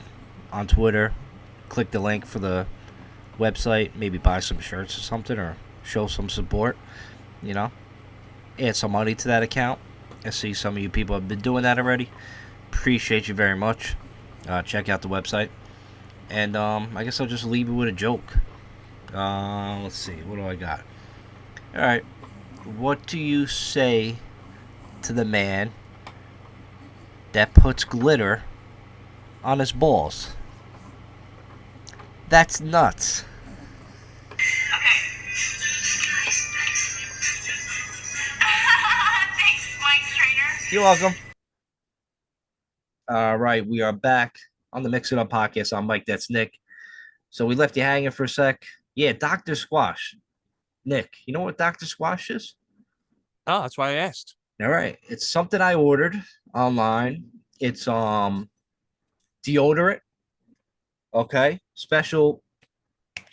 on Twitter, click the link for the website, maybe buy some shirts or something, or show some support, add some money to that account. I see some of you people have been doing that already. Appreciate you very much. Check out the website. And I guess I'll just leave you with a joke. Let's see, what do I got? Alright, what do you say to the man that puts glitter on his balls? That's nuts. Thanks, Mike Trainer. You're welcome. All right, we are back on the Mix It Up podcast. I'm Mike, that's Nick. So we left you hanging for a sec. Yeah, Dr. Squash. Nick, you know what Dr. Squash is? Oh, that's why I asked. All right, it's something I ordered online. It's deodorant. Okay, special.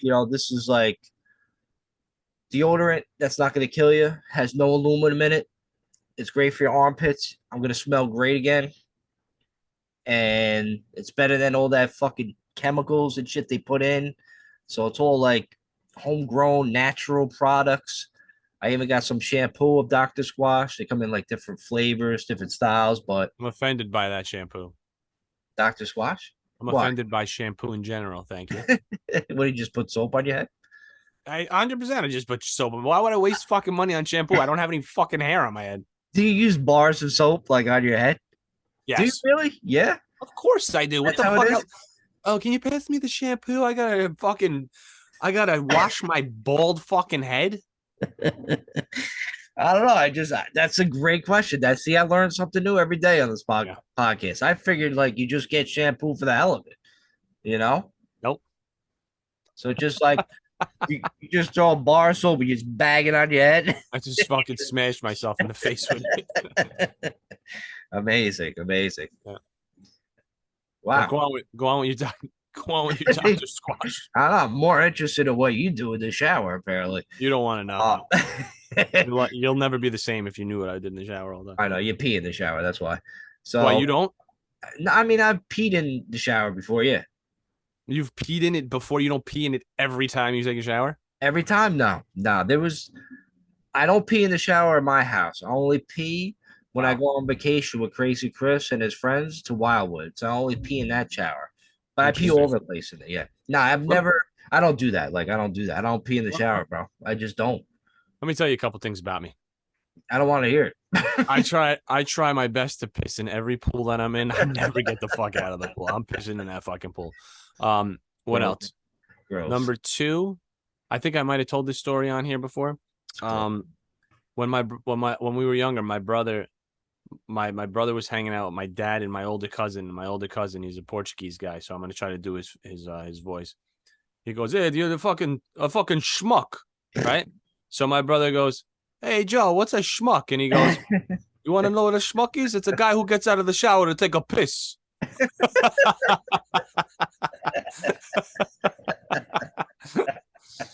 This is like deodorant that's not going to kill you. Has no aluminum in it. It's great for your armpits. I'm going to smell great again. And it's better than all that fucking chemicals and shit they put in. So it's all like homegrown, natural products. I even got some shampoo of Dr. Squash. They come in like different flavors, different styles, but I'm offended by that shampoo. Dr. Squash? I'm offended by shampoo in general. Thank you. What, do you just put soap on your head? I 100% I just put soap. Why would I waste fucking money on shampoo? I don't have any fucking hair on my head. Do you use bars of soap like on your head? Yes. Do you really? Yeah. Of course I do. What That's the how it fuck? is? Oh, can you pass me the shampoo? I gotta wash my bald fucking head. I don't know. That's a great question. I learned something new every day on this podcast. I figured like you just get shampoo for the hell of it, Nope. So just like you just throw a bar of soap and you just bag it on your head. I just fucking smashed myself in the face with it. Amazing. Yeah. Wow. Well, go on with your Dr. Squash. I'm more interested in what you do in the shower, apparently. You don't want to know. You'll never be the same if you knew what I did in the shower all day. I know you pee in the shower. That's why. So Why you don't? I mean, I've peed in the shower before. Yeah. You've peed in it before. You don't pee in it every time you take a shower. Every time? No. I don't pee in the shower in my house. I only pee when I go on vacation with Crazy Chris and his friends to Wildwood. So I only pee in that shower. But I pee all over the place in it. Yeah. No, I don't do that. Like, I don't do that. I don't pee in the shower, bro. I just don't. Let me tell you a couple things about me. I don't want to hear it. I try my best to piss in every pool that I'm in. I never get the fuck out of the pool. I'm pissing in that fucking pool. What else? Gross. Number 2, I think I might have told this story on here before. When we were younger, my brother was hanging out with my dad and my older cousin. My older cousin, he's a Portuguese guy, so I'm gonna try to do his voice. He goes, "Hey, you're a fucking schmuck," right? So my brother goes, "Hey, Joe, what's a schmuck?" And he goes, "You want to know what a schmuck is? It's a guy who gets out of the shower to take a piss."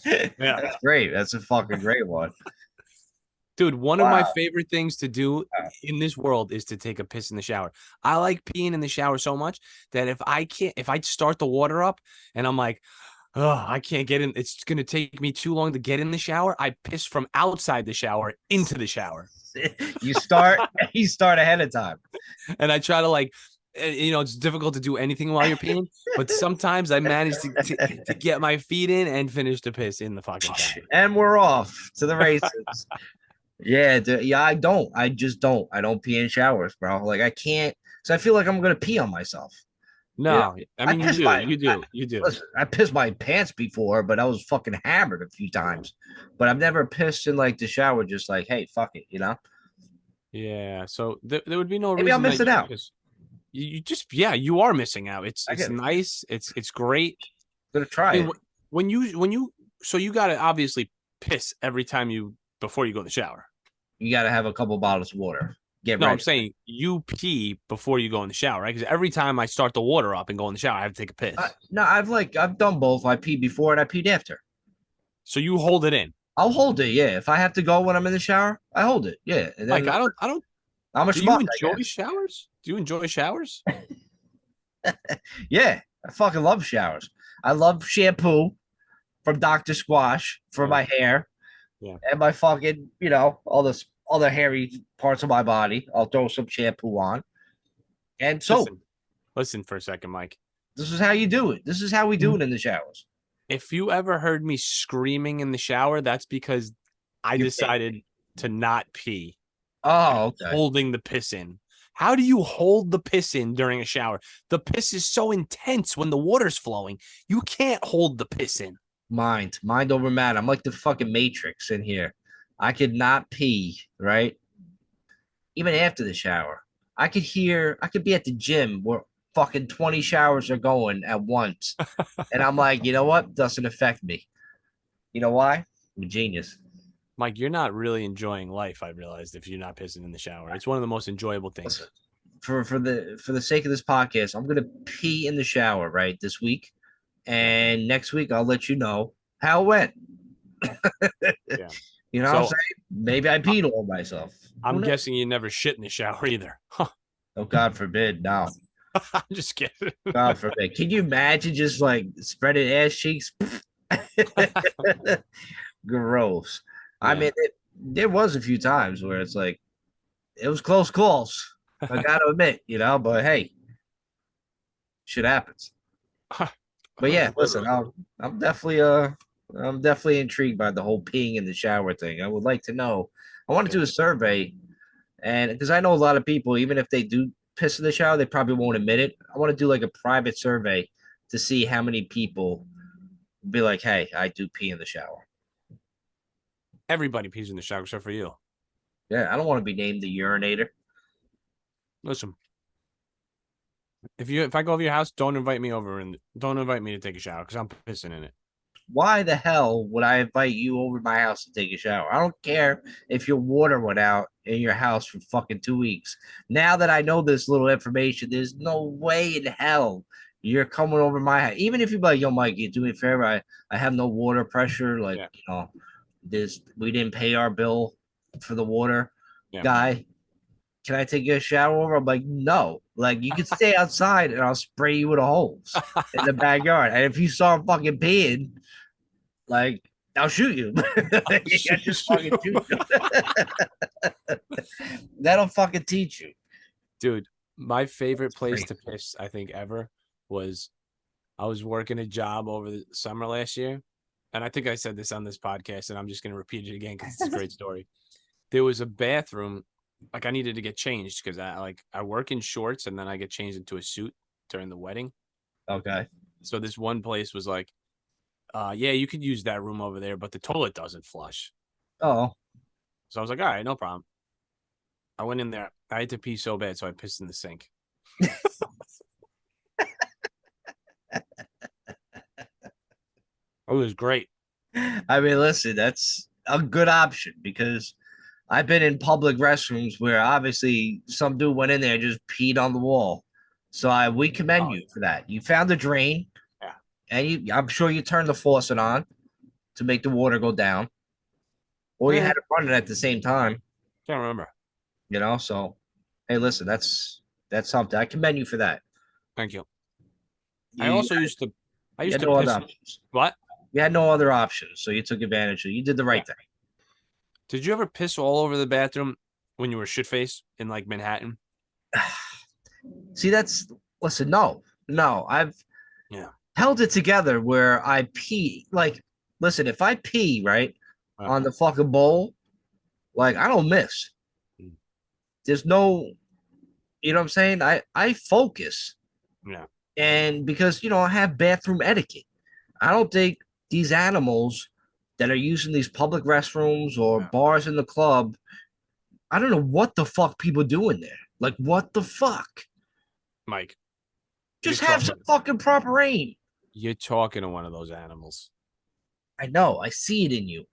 Yeah, that's great. That's a fucking great one. Dude, one of my favorite things to do in this world is to take a piss in the shower. I like peeing in the shower so much that if I start the water up and I'm like, oh, I can't get in, it's going to take me too long to get in the shower, I piss from outside the shower into the shower. You start ahead of time. And I try to it's difficult to do anything while you're peeing, but sometimes I manage to get my feet in and finish the piss in the fucking shower. And we're off to the races. Yeah, I don't. I just don't. I don't pee in showers, bro. Like I can't, so I feel like I'm gonna pee on myself. No, I mean you do. Listen, I pissed my pants before, but I was fucking hammered a few times. But I've never pissed in like the shower, just like, hey, fuck it, Yeah. So there would be no Maybe I'm reason that missing you out. just you just yeah, you are missing out. I It's get it. nice. It's great. I'm gonna I try mean, it. when you so you got to obviously piss every time you before you go in the shower. You got to have a couple bottles of water. Get No, I'm ready. saying you pee before you go in the shower, right? Because every time I start the water up and go in the shower, I have to take a piss. No, I've done both. I peed before and I peed after. So you hold it in. I'll hold it. Yeah, if I have to go when I'm in the shower, I hold it. Yeah, and Mike, then I don't. I'm a Do you schmuck, I enjoy guess. showers? Do you enjoy showers? Yeah, I fucking love showers. I love shampoo from Dr. Squash for Yeah, my hair yeah. and my fucking, all the hairy parts of my body. I'll throw some shampoo on and soap. Listen for a second, Mike. This is how you do it. This is how we do it in the showers. If you ever heard me screaming in the shower, that's because I You pee. decided to not pee. Oh, okay. Holding the piss in. How do you hold the piss in during a shower? The piss is so intense when the water's flowing. You can't hold the piss in. Mind over matter. I'm like the fucking Matrix in here. I could not pee, right? Even after the shower. I could be at the gym where fucking 20 showers are going at once. And I'm like, you know what? Doesn't affect me. You know why? I'm a genius. Mike, you're not really enjoying life, I realized, if you're not pissing in the shower. It's one of the most enjoyable things. Listen, for the sake of this podcast, I'm gonna pee in the shower right this week. And next week I'll let you know how it went. Yeah. You know what I'm So saying? Maybe I peed all myself. I'm guessing you never shit in the shower either. Huh. Oh, God forbid. No. I'm just kidding. God forbid. Can you imagine just like spreading ass cheeks? Gross. I Yeah. mean, there was a few times where it's like it was close calls. I gotta admit, but hey, shit happens. But yeah, listen, I'm definitely I'm definitely intrigued by the whole peeing in the shower thing. I would like to know. I want to do a survey, and because I know a lot of people, even if they do piss in the shower, they probably won't admit it. I want to do like a private survey to see how many people be like, "Hey, I do pee in the shower." Everybody pees in the shower except for you. Yeah, I don't want to be named the urinator. Listen, if I go over your house, don't invite me over and don't invite me to take a shower because I'm pissing in it. Why the hell would I invite you over to my house to take a shower? I don't care if your water went out in your house for fucking 2 weeks. Now that I know this little information, there's no way in hell you're coming over my house. Even if you're like, yo, Mike, you do me a favor. I have no water pressure. Like, Yeah. this we didn't pay our bill for the water Yeah. guy. Can I take a shower over? I'm like, no. Like, you can stay outside and I'll spray you with a hose in the backyard. And if you saw him fucking peeing, like, I'll shoot you. I just fucking shoot you. That'll fucking teach you. Dude, my favorite That's place crazy. to piss, I think, ever was I was working a job over the summer last year. And I think I said this on this podcast, and I'm just going to repeat it again because it's a great story. There was a bathroom, like I needed to get changed because I work in shorts and then I get changed into a suit during the wedding. Okay. So this one place was like, yeah, you could use that room over there, but the toilet doesn't flush. Oh, So I was like, all right, no problem. I went in there. I had to pee so bad, so I pissed in the sink. It was great. I mean, listen, that's a good option because I've been in public restrooms where obviously some dude went in there and just peed on the wall. So we commend Oh, you for that. You found the drain, yeah. and I'm sure you turned the faucet on to make the water go down, or you Yeah. had it running at the same time. Can't remember. So hey, listen, that's something. I commend you for that. Thank you. You, I also used you had to no other piss. options. What? You had no other options, so you took advantage of it. You did the right thing. Did you ever piss all over the bathroom when you were shit faced in like Manhattan? See, listen, no, I've Yeah. held it together where I pee. Like, listen, if I pee right on the fucking bowl, like I don't miss. Mm. There's no, you know what I'm saying? I focus, Yeah. and because I have bathroom etiquette. I don't think these animals that are using these public restrooms or Yeah. bars in the club I don't know what the fuck people do in there. Like, what the fuck? Mike, you're Just have some talking. fucking proper aim. You're talking to one of those animals. I know. I see it in you.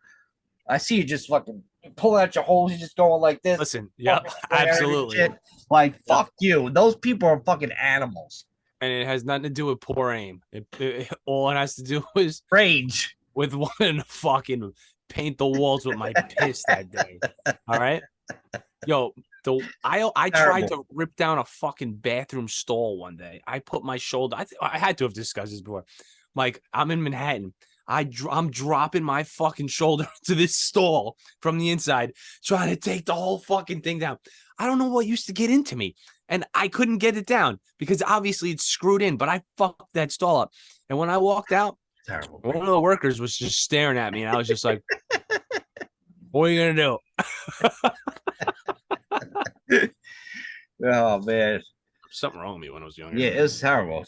I see you just fucking pulling out your holes. You're just going like this, Listen, yep, fucking swearing and absolutely. shit. Like, Yep. fuck you. Those people are fucking animals. And it has nothing to do with poor aim. All it has to do is Rage. with wanting to fucking paint the walls with my piss that day. All right, yo, I tried Terrible. to rip down a fucking bathroom stall one day. I put my shoulder. I had to have discussed this before. Mike, I'm in Manhattan. I'm dropping my fucking shoulder to this stall from the inside, trying to take the whole fucking thing down. I don't know what used to get into me, and I couldn't get it down because obviously it's screwed in. But I fucked that stall up, and when I walked out, Terrible. one of the workers was just staring at me, and I was just like, "What are you gonna do?" Oh man. Something wrong with me when I was younger. Yeah, it's terrible.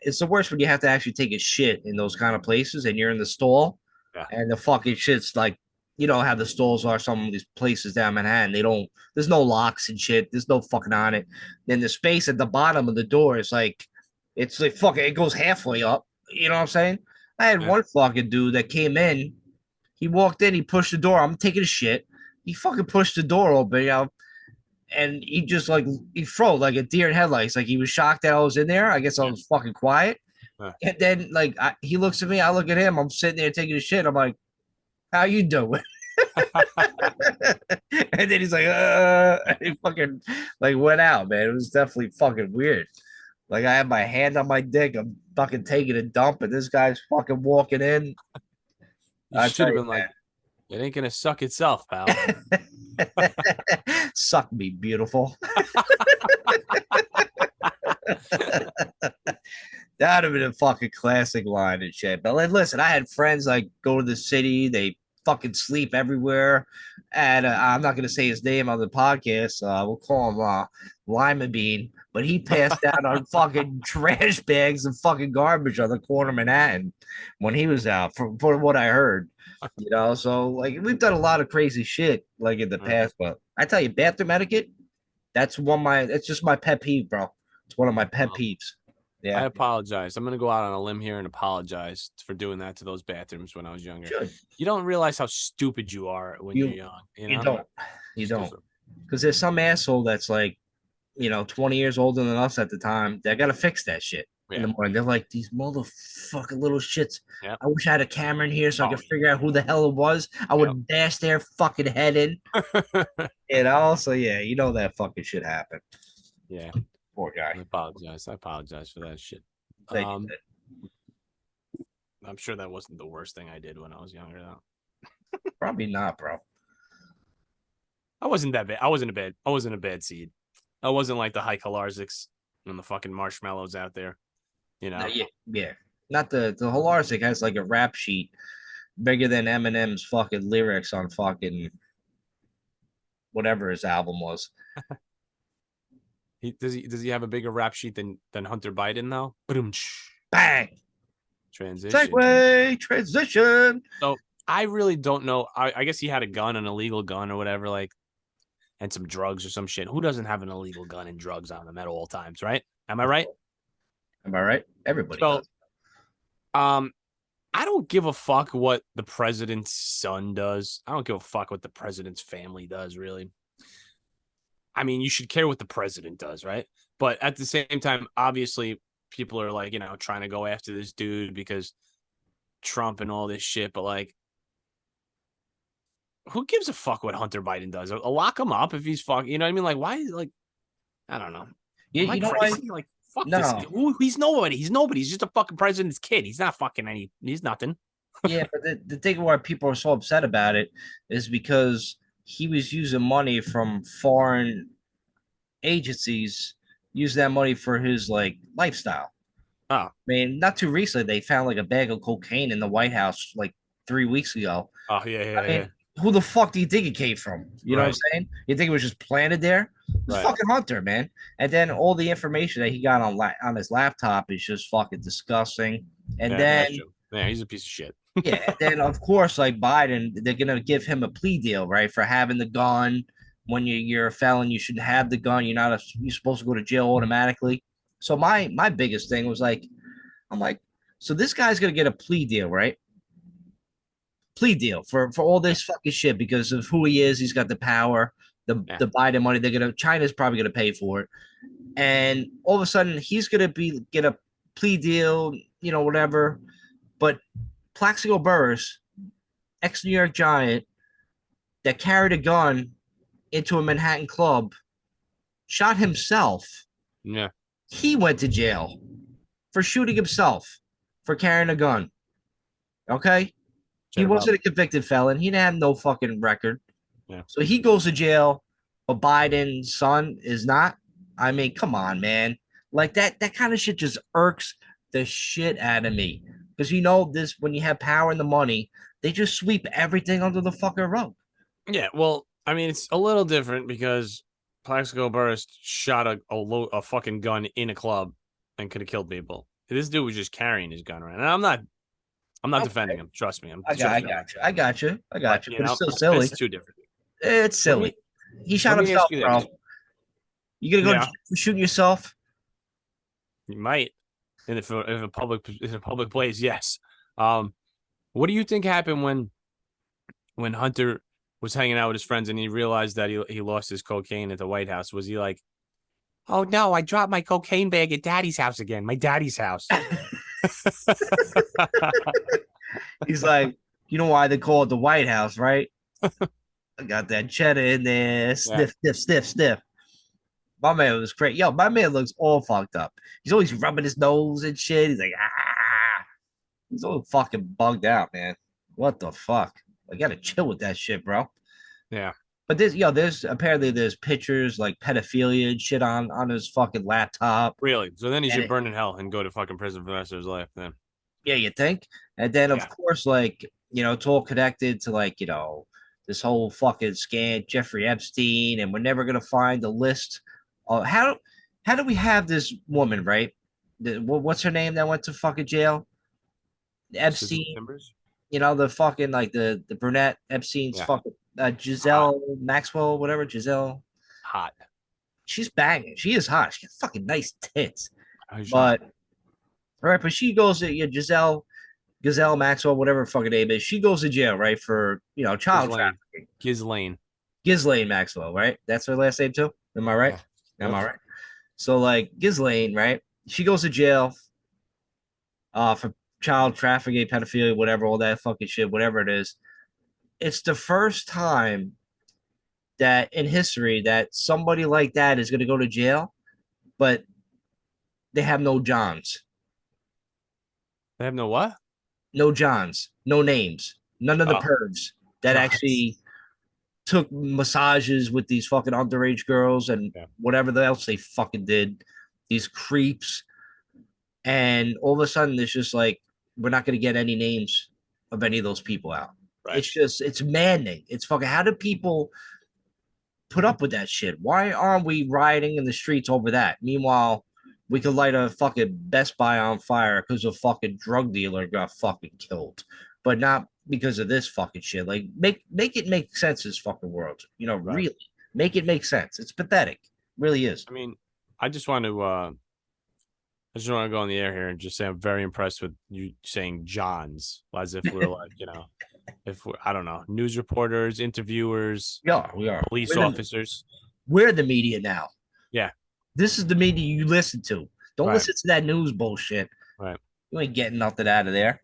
It's the worst when you have to actually take a shit in those kind of places and you're in the stall Yeah. and the fucking shit's like, you know how the stalls are, some of these places down Manhattan. There's no locks and shit. There's no fucking on it. Then the space at the bottom of the door is like, it's like fucking, it goes halfway up. You know what I'm saying? I had Yeah. one fucking dude that came in. He walked in, he pushed the door. I'm taking a shit. He fucking pushed the door open, and he just like he froze like a deer in headlights. Like he was shocked that I was in there. I guess I was fucking quiet. Yeah. And then like he looks at me, I look at him. I'm sitting there taking a shit. I'm like, "How you doing?" And then he's like, and he fucking like went out, man. It was definitely fucking weird. Like I had my hand on my dick. I'm fucking taking a dump, and this guy's fucking walking in. You I should tell have you, been like, it ain't gonna suck itself, pal. man. Suck me, beautiful. That'd have been a fucking classic line and shit. But like, listen, I had friends like go to the city, they fucking sleep everywhere. And I'm not gonna say his name on the podcast. We'll call him Lima Bean, but he passed out on fucking trash bags and fucking garbage on the corner of Manhattan when he was out, for what I heard. So like we've done a lot of crazy shit like in the past, but I tell you, bathroom etiquette, it's just my pet peeve, bro. It's one of my pet Well, peeves. I Yeah. apologize. I'm gonna go out on a limb here and apologize for doing that to those bathrooms when I was younger. Should. You don't realize how stupid you are when you're You young. you don't. You don't. Stupid. Because there's some asshole that's like, 20 years older than us at the time. They gotta fix that shit in the Yeah. morning. They're like these motherfucking little shits. Yeah. I wish I had a camera in here so I Oh, could figure out who the hell it was. I would dash their fucking head in. So yeah, that fucking shit happened. Yeah. Poor guy. I apologize. I apologize for that shit. They did. I'm sure that wasn't the worst thing I did when I was younger, though. Probably not, bro. I wasn't that bad. I wasn't a bad seed. I wasn't like the high Kalarziks and the fucking marshmallows out there. No, yeah. Not the Holarsic has like a rap sheet bigger than Eminem's fucking lyrics on fucking whatever his album was. Does he have a bigger rap sheet than Hunter Biden though? Bang. Transition. Segway transition. So I really don't know. I guess he had a gun, an illegal gun or whatever, like, and some drugs or some shit. Who doesn't have an illegal gun and drugs on them at all times, right? Am I right? Am I right? Everybody So, does. I don't give a fuck what the president's son does. I don't give a fuck what the president's family does, really. I mean, you should care what the president does, right? But at the same time, obviously, people are like, trying to go after this dude because Trump and all this shit. But like, who gives a fuck what Hunter Biden does? I'll lock him up if he's fucking. You know what I mean? Like, why? Like, I don't know. Yeah, Am I crazy? Like, fuck this. He's nobody. He's nobody. He's just a fucking president's kid. He's not fucking any. He's nothing. Yeah, but the thing why people are so upset about it is because he was using money from foreign agencies, use that money for his like lifestyle. Oh. I mean, not too recently they found like a bag of cocaine in the White House like 3 weeks ago. Oh yeah. Who the fuck do you think it came from? You know what I'm saying? You think it was just planted there? It's fucking Hunter, man. And then all the information that he got on his laptop is just fucking disgusting. And then he's a piece of shit. yeah, and then of course, like Biden, they're gonna give him a plea deal, right, for having the gun, when you're a felon, you shouldn't have the gun. You're supposed to go to jail automatically. So my biggest thing was like, I'm like, so this guy's gonna get a plea deal, right? Plea deal for all Yeah. this fucking shit because of who he is. He's got the power, Yeah. the Biden money. China's probably gonna pay for it, and all of a sudden he's gonna get a plea deal, whatever. But Plaxico Burress, ex New York Giant, that carried a gun into a Manhattan club, shot himself. Yeah. He went to jail for shooting himself for carrying a gun. Okay, he Check him out. wasn't a convicted felon. He didn't have no fucking record. Yeah. So he goes to jail, but Biden's son is not. I mean, come on, man. Like that kind of shit just irks the shit out of me. Because this when you have power and the money, they just sweep everything under the fucking rug. Yeah. Well, I mean, it's a little different because Plaxico Burress shot a fucking gun in a club and could have killed people. This dude was just carrying his gun around. And I'm not Okay. defending him. Trust me. I got you. I got you. But, But it's still silly. it's too different. It's Let me- silly. He shot let me himself, ask you bro. this. You gonna go to Yeah. jail for shooting yourself? You might. And if a public place, yes. What do you think happened when Hunter was hanging out with his friends and he realized that he lost his cocaine at the White House? Was he like, oh no, I dropped my cocaine bag at Daddy's house again, my daddy's house? He's like, you know why they call it the White House, right? I got that cheddar in there. Sniff, sniff, sniff, sniff. My man was great. Yo, my man looks all fucked up. He's always rubbing his nose and shit. He's like, ah. He's all fucking bugged out, man. What the fuck? I gotta chill with that shit, bro. Yeah. But there's apparently there's pictures like pedophilia and shit on his fucking laptop. Really? So then he And should burn in hell and go to fucking prison for the rest of his life then. yeah, you think? And then Yeah. of course, like, it's all connected to like, this whole fucking scam, Jeffrey Epstein, and we're never gonna find the list. How do we have this woman, right? What's her name that went to fucking jail? Susan Epstein, Timbers? the fucking like the brunette Epstein's Yeah. fucking Giselle Maxwell, whatever, Giselle. Hot. She's banging. She is hot. She got fucking nice tits. How's she? But all right, but she goes to Gazelle Maxwell, whatever her fucking name is. She goes to jail, right, for child Ghislaine. trafficking. Ghislaine. Ghislaine Maxwell, right? That's her last name too. Am I right? Yeah. Am I Yep. right? So like Ghislaine, right? She goes to jail for child trafficking, pedophilia, whatever, all that fucking shit, whatever it is. It's the first time that in history that somebody like that is going to go to jail, but they have no Johns, They have no what? no Johns, no names, none of the Oh. pervs that Johns. actually took massages with these fucking underage girls and whatever else they fucking did, these creeps. And all of a sudden, it's just like, we're not going to get any names of any of those people out. Right. It's maddening. It's fucking, how do people put up with that shit? Why aren't we rioting in the streets over that? Meanwhile, we could light a fucking Best Buy on fire because a fucking drug dealer got fucking killed, but not because of this fucking shit. Like, make it make sense, this fucking world. Right. Really make it make sense. It's pathetic. It really is. I mean, I just want to go on the air here and just say I'm very impressed with you saying Johns, as if we're like, if we're, I don't know, news reporters, interviewers, Yeah, we are. police officers. We're the media now. Yeah. This is the media you listen to. Don't Right. listen to that news bullshit. Right. You ain't getting nothing out of there.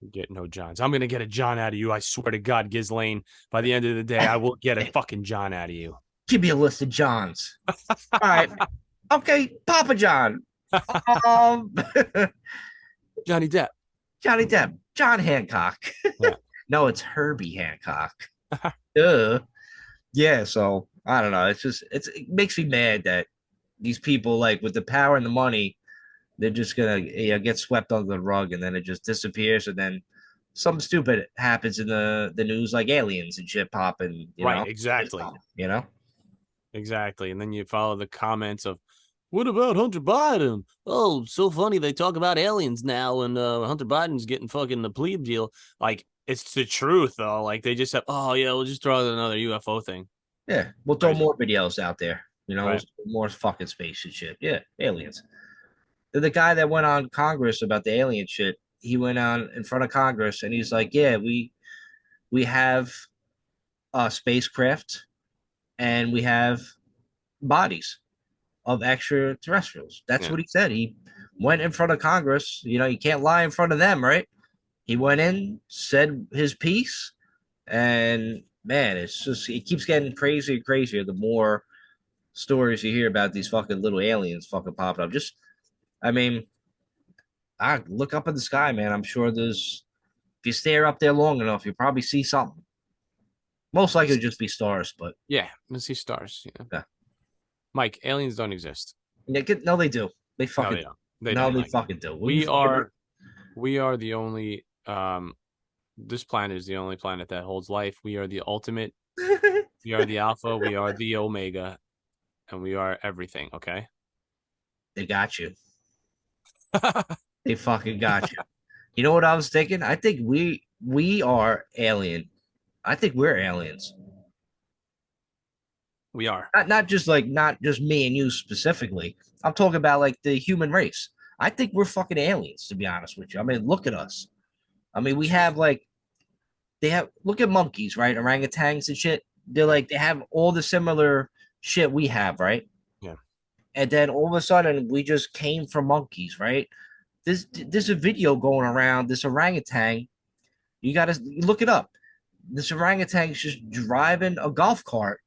You get no Johns. I'm gonna get a John out of you. I swear to God, Ghislaine. By the end of the day, I will get a fucking John out of you. Give me a list of Johns. All right. Okay, Papa John. Johnny Depp. Johnny Depp. John Hancock. Yeah. No, it's Herbie Hancock. Yeah, so I don't know. It makes me mad that these people, like, with the power and the money, they're just gonna get swept under the rug, and then it just disappears, and then something stupid happens in the news, like aliens and shit popping. Right, exactly. Exactly. And then you follow the comments of, what about Hunter Biden? Oh, so funny. They talk about aliens now, and Hunter Biden's getting fucking the plea deal. Like, it's the truth, though. Like, they just have, oh, yeah, we'll just throw out another UFO thing. Yeah, we'll throw Crazy. more videos out there. Right. More fucking space and shit. Yeah, aliens. The guy that went on Congress about the alien shit, he went on in front of Congress and he's like, "Yeah, we have a spacecraft and we have bodies of extraterrestrials." That's Yeah. what he said. He went in front of Congress. You can't lie in front of them, right? He went in, said his piece, and man, it keeps getting crazier and crazier the more stories you hear about these fucking little aliens fucking popping up. I mean, I look up in the sky, man. I'm sure if you stare up there long enough, you probably see something. Most likely it'll just be stars, but Yeah. Let's see stars. Yeah. yeah. Mike, aliens don't exist. No, they do. They No, fucking they don't. They no, don't, they Mike. fucking do. Will you We fucking are we are the only this planet is the only planet that holds life. We are the ultimate. We are the alpha. We are the omega, and we are everything. Okay. they got you. They fucking got you. You know what I was thinking? I think we are alien. I think we're aliens. We are. Not just me and you specifically. I'm talking about like the human race. I think we're fucking aliens, to be honest with you. I mean, look at us. I mean, we have like they have look at monkeys, right? Orangutans and shit. They're Right. like they have all the similar shit we have, right? Yeah. And then all of a sudden we just came from monkeys, right? There's a video going around. This orangutan, you gotta look it up. This orangutan's just driving a golf cart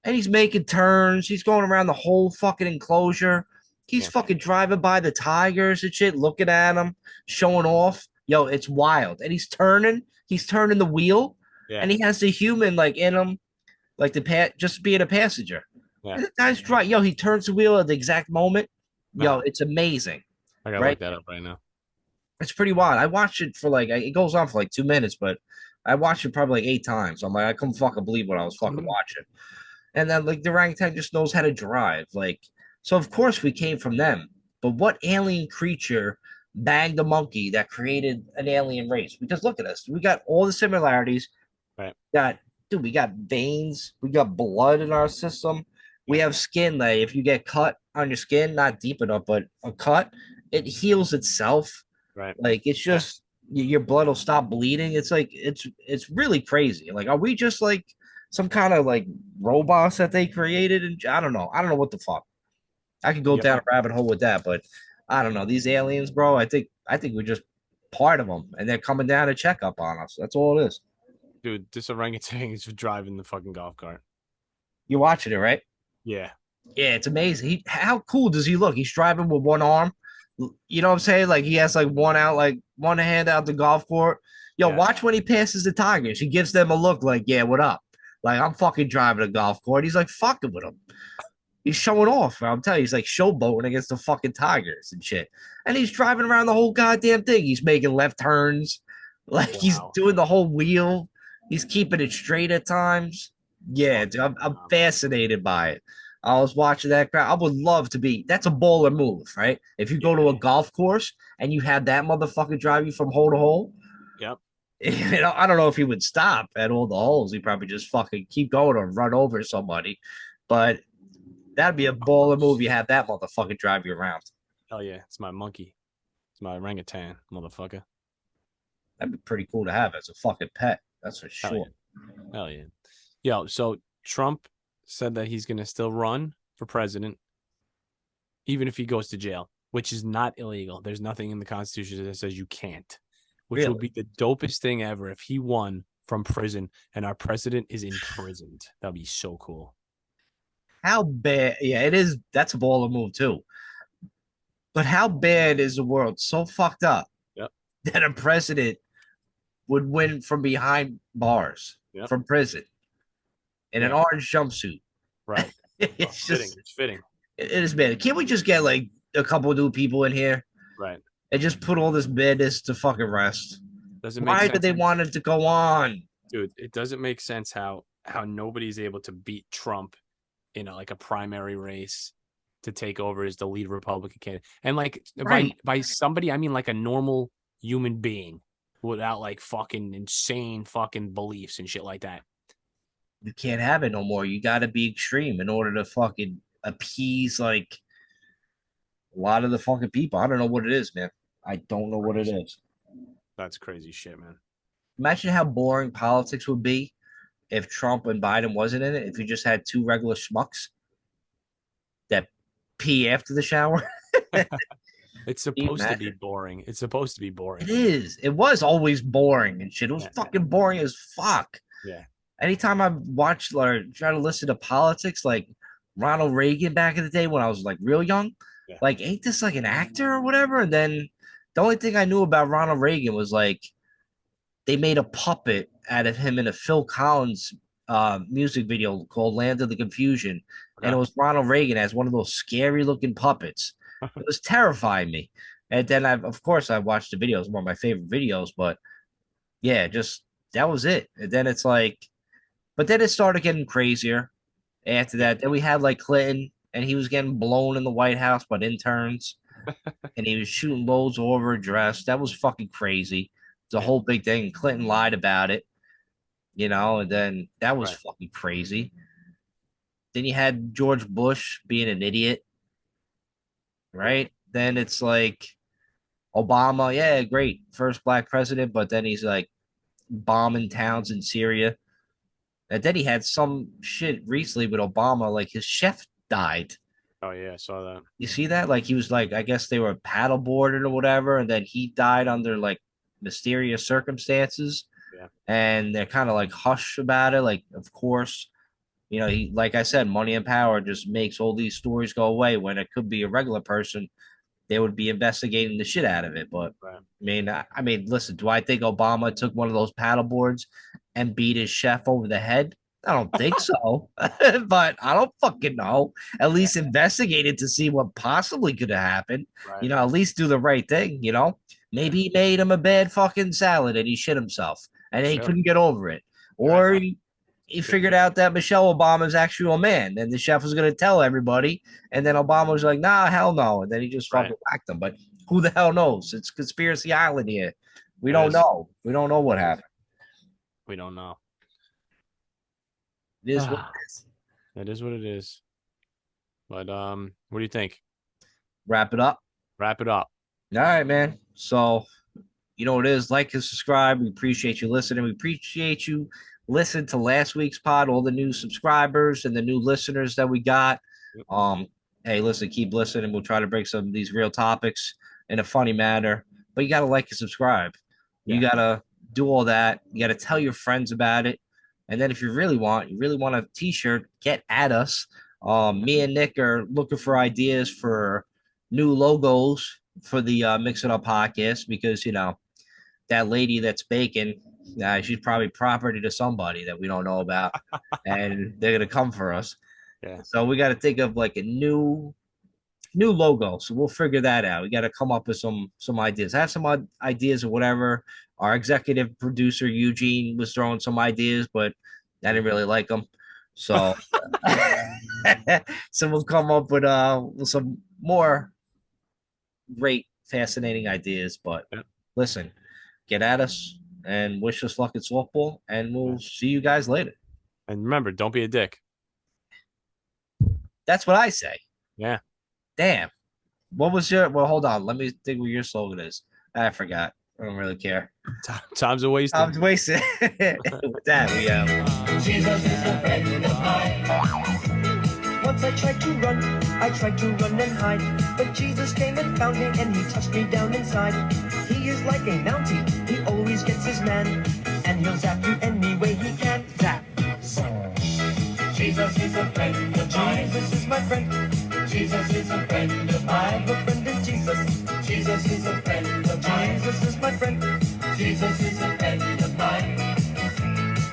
and he's making turns. He's going around the whole fucking enclosure. He's Yeah. fucking driving by the tigers and shit, looking at them, showing off. Yo, it's wild. And he's turning the wheel, Yeah. and he has the human like in him, like just being a passenger. Yeah. And the guy's driving. Yo, he turns the wheel at the exact moment. Yo, Nah. it's amazing, I gotta right? look that up right now. It's pretty wild. I watched it for like it goes on for like 2 minutes, but I watched it probably like 8 times. I'm like, I couldn't fucking believe what I was fucking watching. And then like the orangutan just knows how to drive. Like, so of course we came from them. But what alien creature banged a monkey that created an alien race? Because look at us. We got all the similarities. Right. We got veins, we got blood in our system. We Yeah. have skin that if you get cut on your skin, not deep enough, but a cut, it heals itself. Right. Like it's Yeah. just your blood will stop bleeding. It's like it's really crazy. Like, are we just like some kind of like robots that they created? And I don't know. I don't know what the fuck. I could go Yep. down a rabbit hole with that, but I don't know. These aliens, bro. I think we're just part of them, and they're coming down to check up on us. That's all it is. Dude, this orangutan is driving the fucking golf cart. You're watching it, right? Yeah. Yeah, it's amazing. How cool does he look? He's driving with one arm. You know what I'm saying? Like he has like one hand out the golf court. Yo, Yeah. watch when he passes the Tigers. He gives them a look like, yeah, what up? Like I'm fucking driving a golf court. He's like fucking with them. He's showing off. I'm telling you, he's like showboating against the fucking Tigers and shit. And he's driving around the whole goddamn thing. He's making left turns. Like he's Wow. doing the whole wheel. He's keeping it straight at times. Yeah, dude, I'm fascinated by it. I was watching that crowd. I would love to be. That's a baller move, right? If you go to a golf course and you have that motherfucker drive you from hole to hole, Yep. I don't know if he would stop at all the holes. He'd probably just fucking keep going or run over somebody. But that'd be a baller move. You have that motherfucker drive you around. Hell yeah. It's my monkey. It's my orangutan, motherfucker. That'd be pretty cool to have as a fucking pet. That's for Hell sure. yeah. Hell yeah. Yo, so Trump said that he's gonna still run for president, even if he goes to jail, which is not illegal. There's nothing in the Constitution that says you can't, which would Really? be the dopest thing ever if he won from prison and our president is imprisoned. That'd be so cool. How bad? Yeah, it is. That's a baller move too. But how bad is the world so fucked up Yep. that a president would win from behind bars Yep. from prison in an Yeah. orange jumpsuit? Right. It's Fitting. just It's fitting. it is bad. Can't we just get like a couple new people in here Right. and just put all this madness to fucking rest? Doesn't make Why sense. did they want it to go on? Dude, it doesn't make sense how nobody's able to beat Trump in like a primary race to take over as the lead Republican candidate. And like Right. by somebody, I mean like a normal human being without like fucking insane fucking beliefs and shit like that. You can't have it no more. You got to be extreme in order to fucking appease like a lot of the fucking people. I don't know what it is, man. I don't know what it is. That's crazy shit, man. Imagine how boring politics would be if Trump and Biden wasn't in it. If you just had two regular schmucks that pee after the shower. It's supposed to be boring. It's supposed to be boring. It is. It was always boring and shit. It was Yeah. fucking boring as fuck. Yeah. Anytime I watch or try to listen to politics, like Ronald Reagan back in the day when I was like real young, Yeah. like, ain't this like an actor or whatever? And then the only thing I knew about Ronald Reagan was like they made a puppet out of him in a Phil Collins music video called Land of the Confusion. And it was Ronald Reagan as one of those scary looking puppets. It was terrifying me. And then of course I watched the videos, one of my favorite videos, but yeah, just that was it. And then it's like, but then it started getting crazier after that. Then we had like Clinton, and he was getting blown in the White House by interns, and he was shooting loads over a dress. That was fucking crazy. It's a whole big thing. Clinton lied about it, and then that was fucking crazy. Then you had George Bush being an idiot, right? Then it's like Obama, yeah, great, first black president, but then he's like bombing towns in Syria. And then he had some shit recently with Obama, like his chef died. Oh yeah, I saw that. You see that? Like he was like, I guess they were paddleboarding or whatever, and then he died under like mysterious circumstances. Yeah. And they're kind of like hush about it. Like, of course, he, like I said, money and power just makes all these stories go away when it could be a regular person. They would be investigating the shit out of it. But I mean, listen, do I think Obama took one of those paddle boards and beat his chef over the head? I don't think so, but I don't fucking know. At least investigate it to see what possibly could have happened. Right. At least do the right thing. Maybe he made him a bad fucking salad and he shit himself and he couldn't get over it, or he figured out that Michelle Obama is actually a man, and the chef was going to tell everybody, and then Obama was like, "Nah, hell no," and then he just fucking whacked them. But who the hell knows? It's conspiracy island here. We don't know. We don't know what happened. We don't know. It is what it is. It is what it is. But what do you think? Wrap it up. Wrap it up. All right, man. So you know what it is. Like and subscribe. We appreciate you listening. We appreciate you listening to last week's pod, all the new subscribers and the new listeners that we got. Hey, listen, keep listening. We'll try to break some of these real topics in a funny manner. But you gotta like and subscribe. You gotta do all that. You gotta tell your friends about it. And then if you really want a t-shirt, get at us. Me and Nick are looking for ideas for new logos for the Mix It Up podcast, because that lady that's baking, she's probably property to somebody that we don't know about, and they're gonna come for us. Yeah. So we got to think of like a new logo. So we'll figure that out. We got to come up with some ideas. Have some ideas or whatever. Our executive producer Eugene was throwing some ideas, but I didn't really like them. So so we'll come up with some more great, fascinating ideas. But listen, get at us and wish us luck at softball, and we'll see you guys later. And remember, don't be a dick. That's what I say. Yeah. Damn. What was your? Well, hold on. Let me think what your slogan is. I forgot. I don't really care. Time's a waste. Time's wasted. With that, we Jesus is a friend of mine. Once I tried to run and hide, but Jesus came and found me, and he touched me down inside. He is like a Mountie, he always gets his man, and he'll zap you any way he can. Zap. Jesus is a friend of mine. Jesus is my friend. Jesus is a friend of mine. I have a friend in Jesus. Jesus is a friend of mine. Jesus is my friend. Jesus is a friend of mine.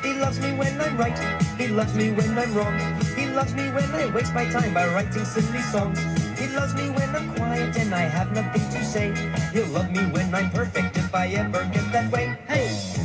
He loves me when I'm right. He loves me when I'm wrong. He loves me when I waste my time by writing silly songs. He loves me when I'm quiet and I have nothing to say. He'll love me when I'm perfect if I ever get that way. Hey!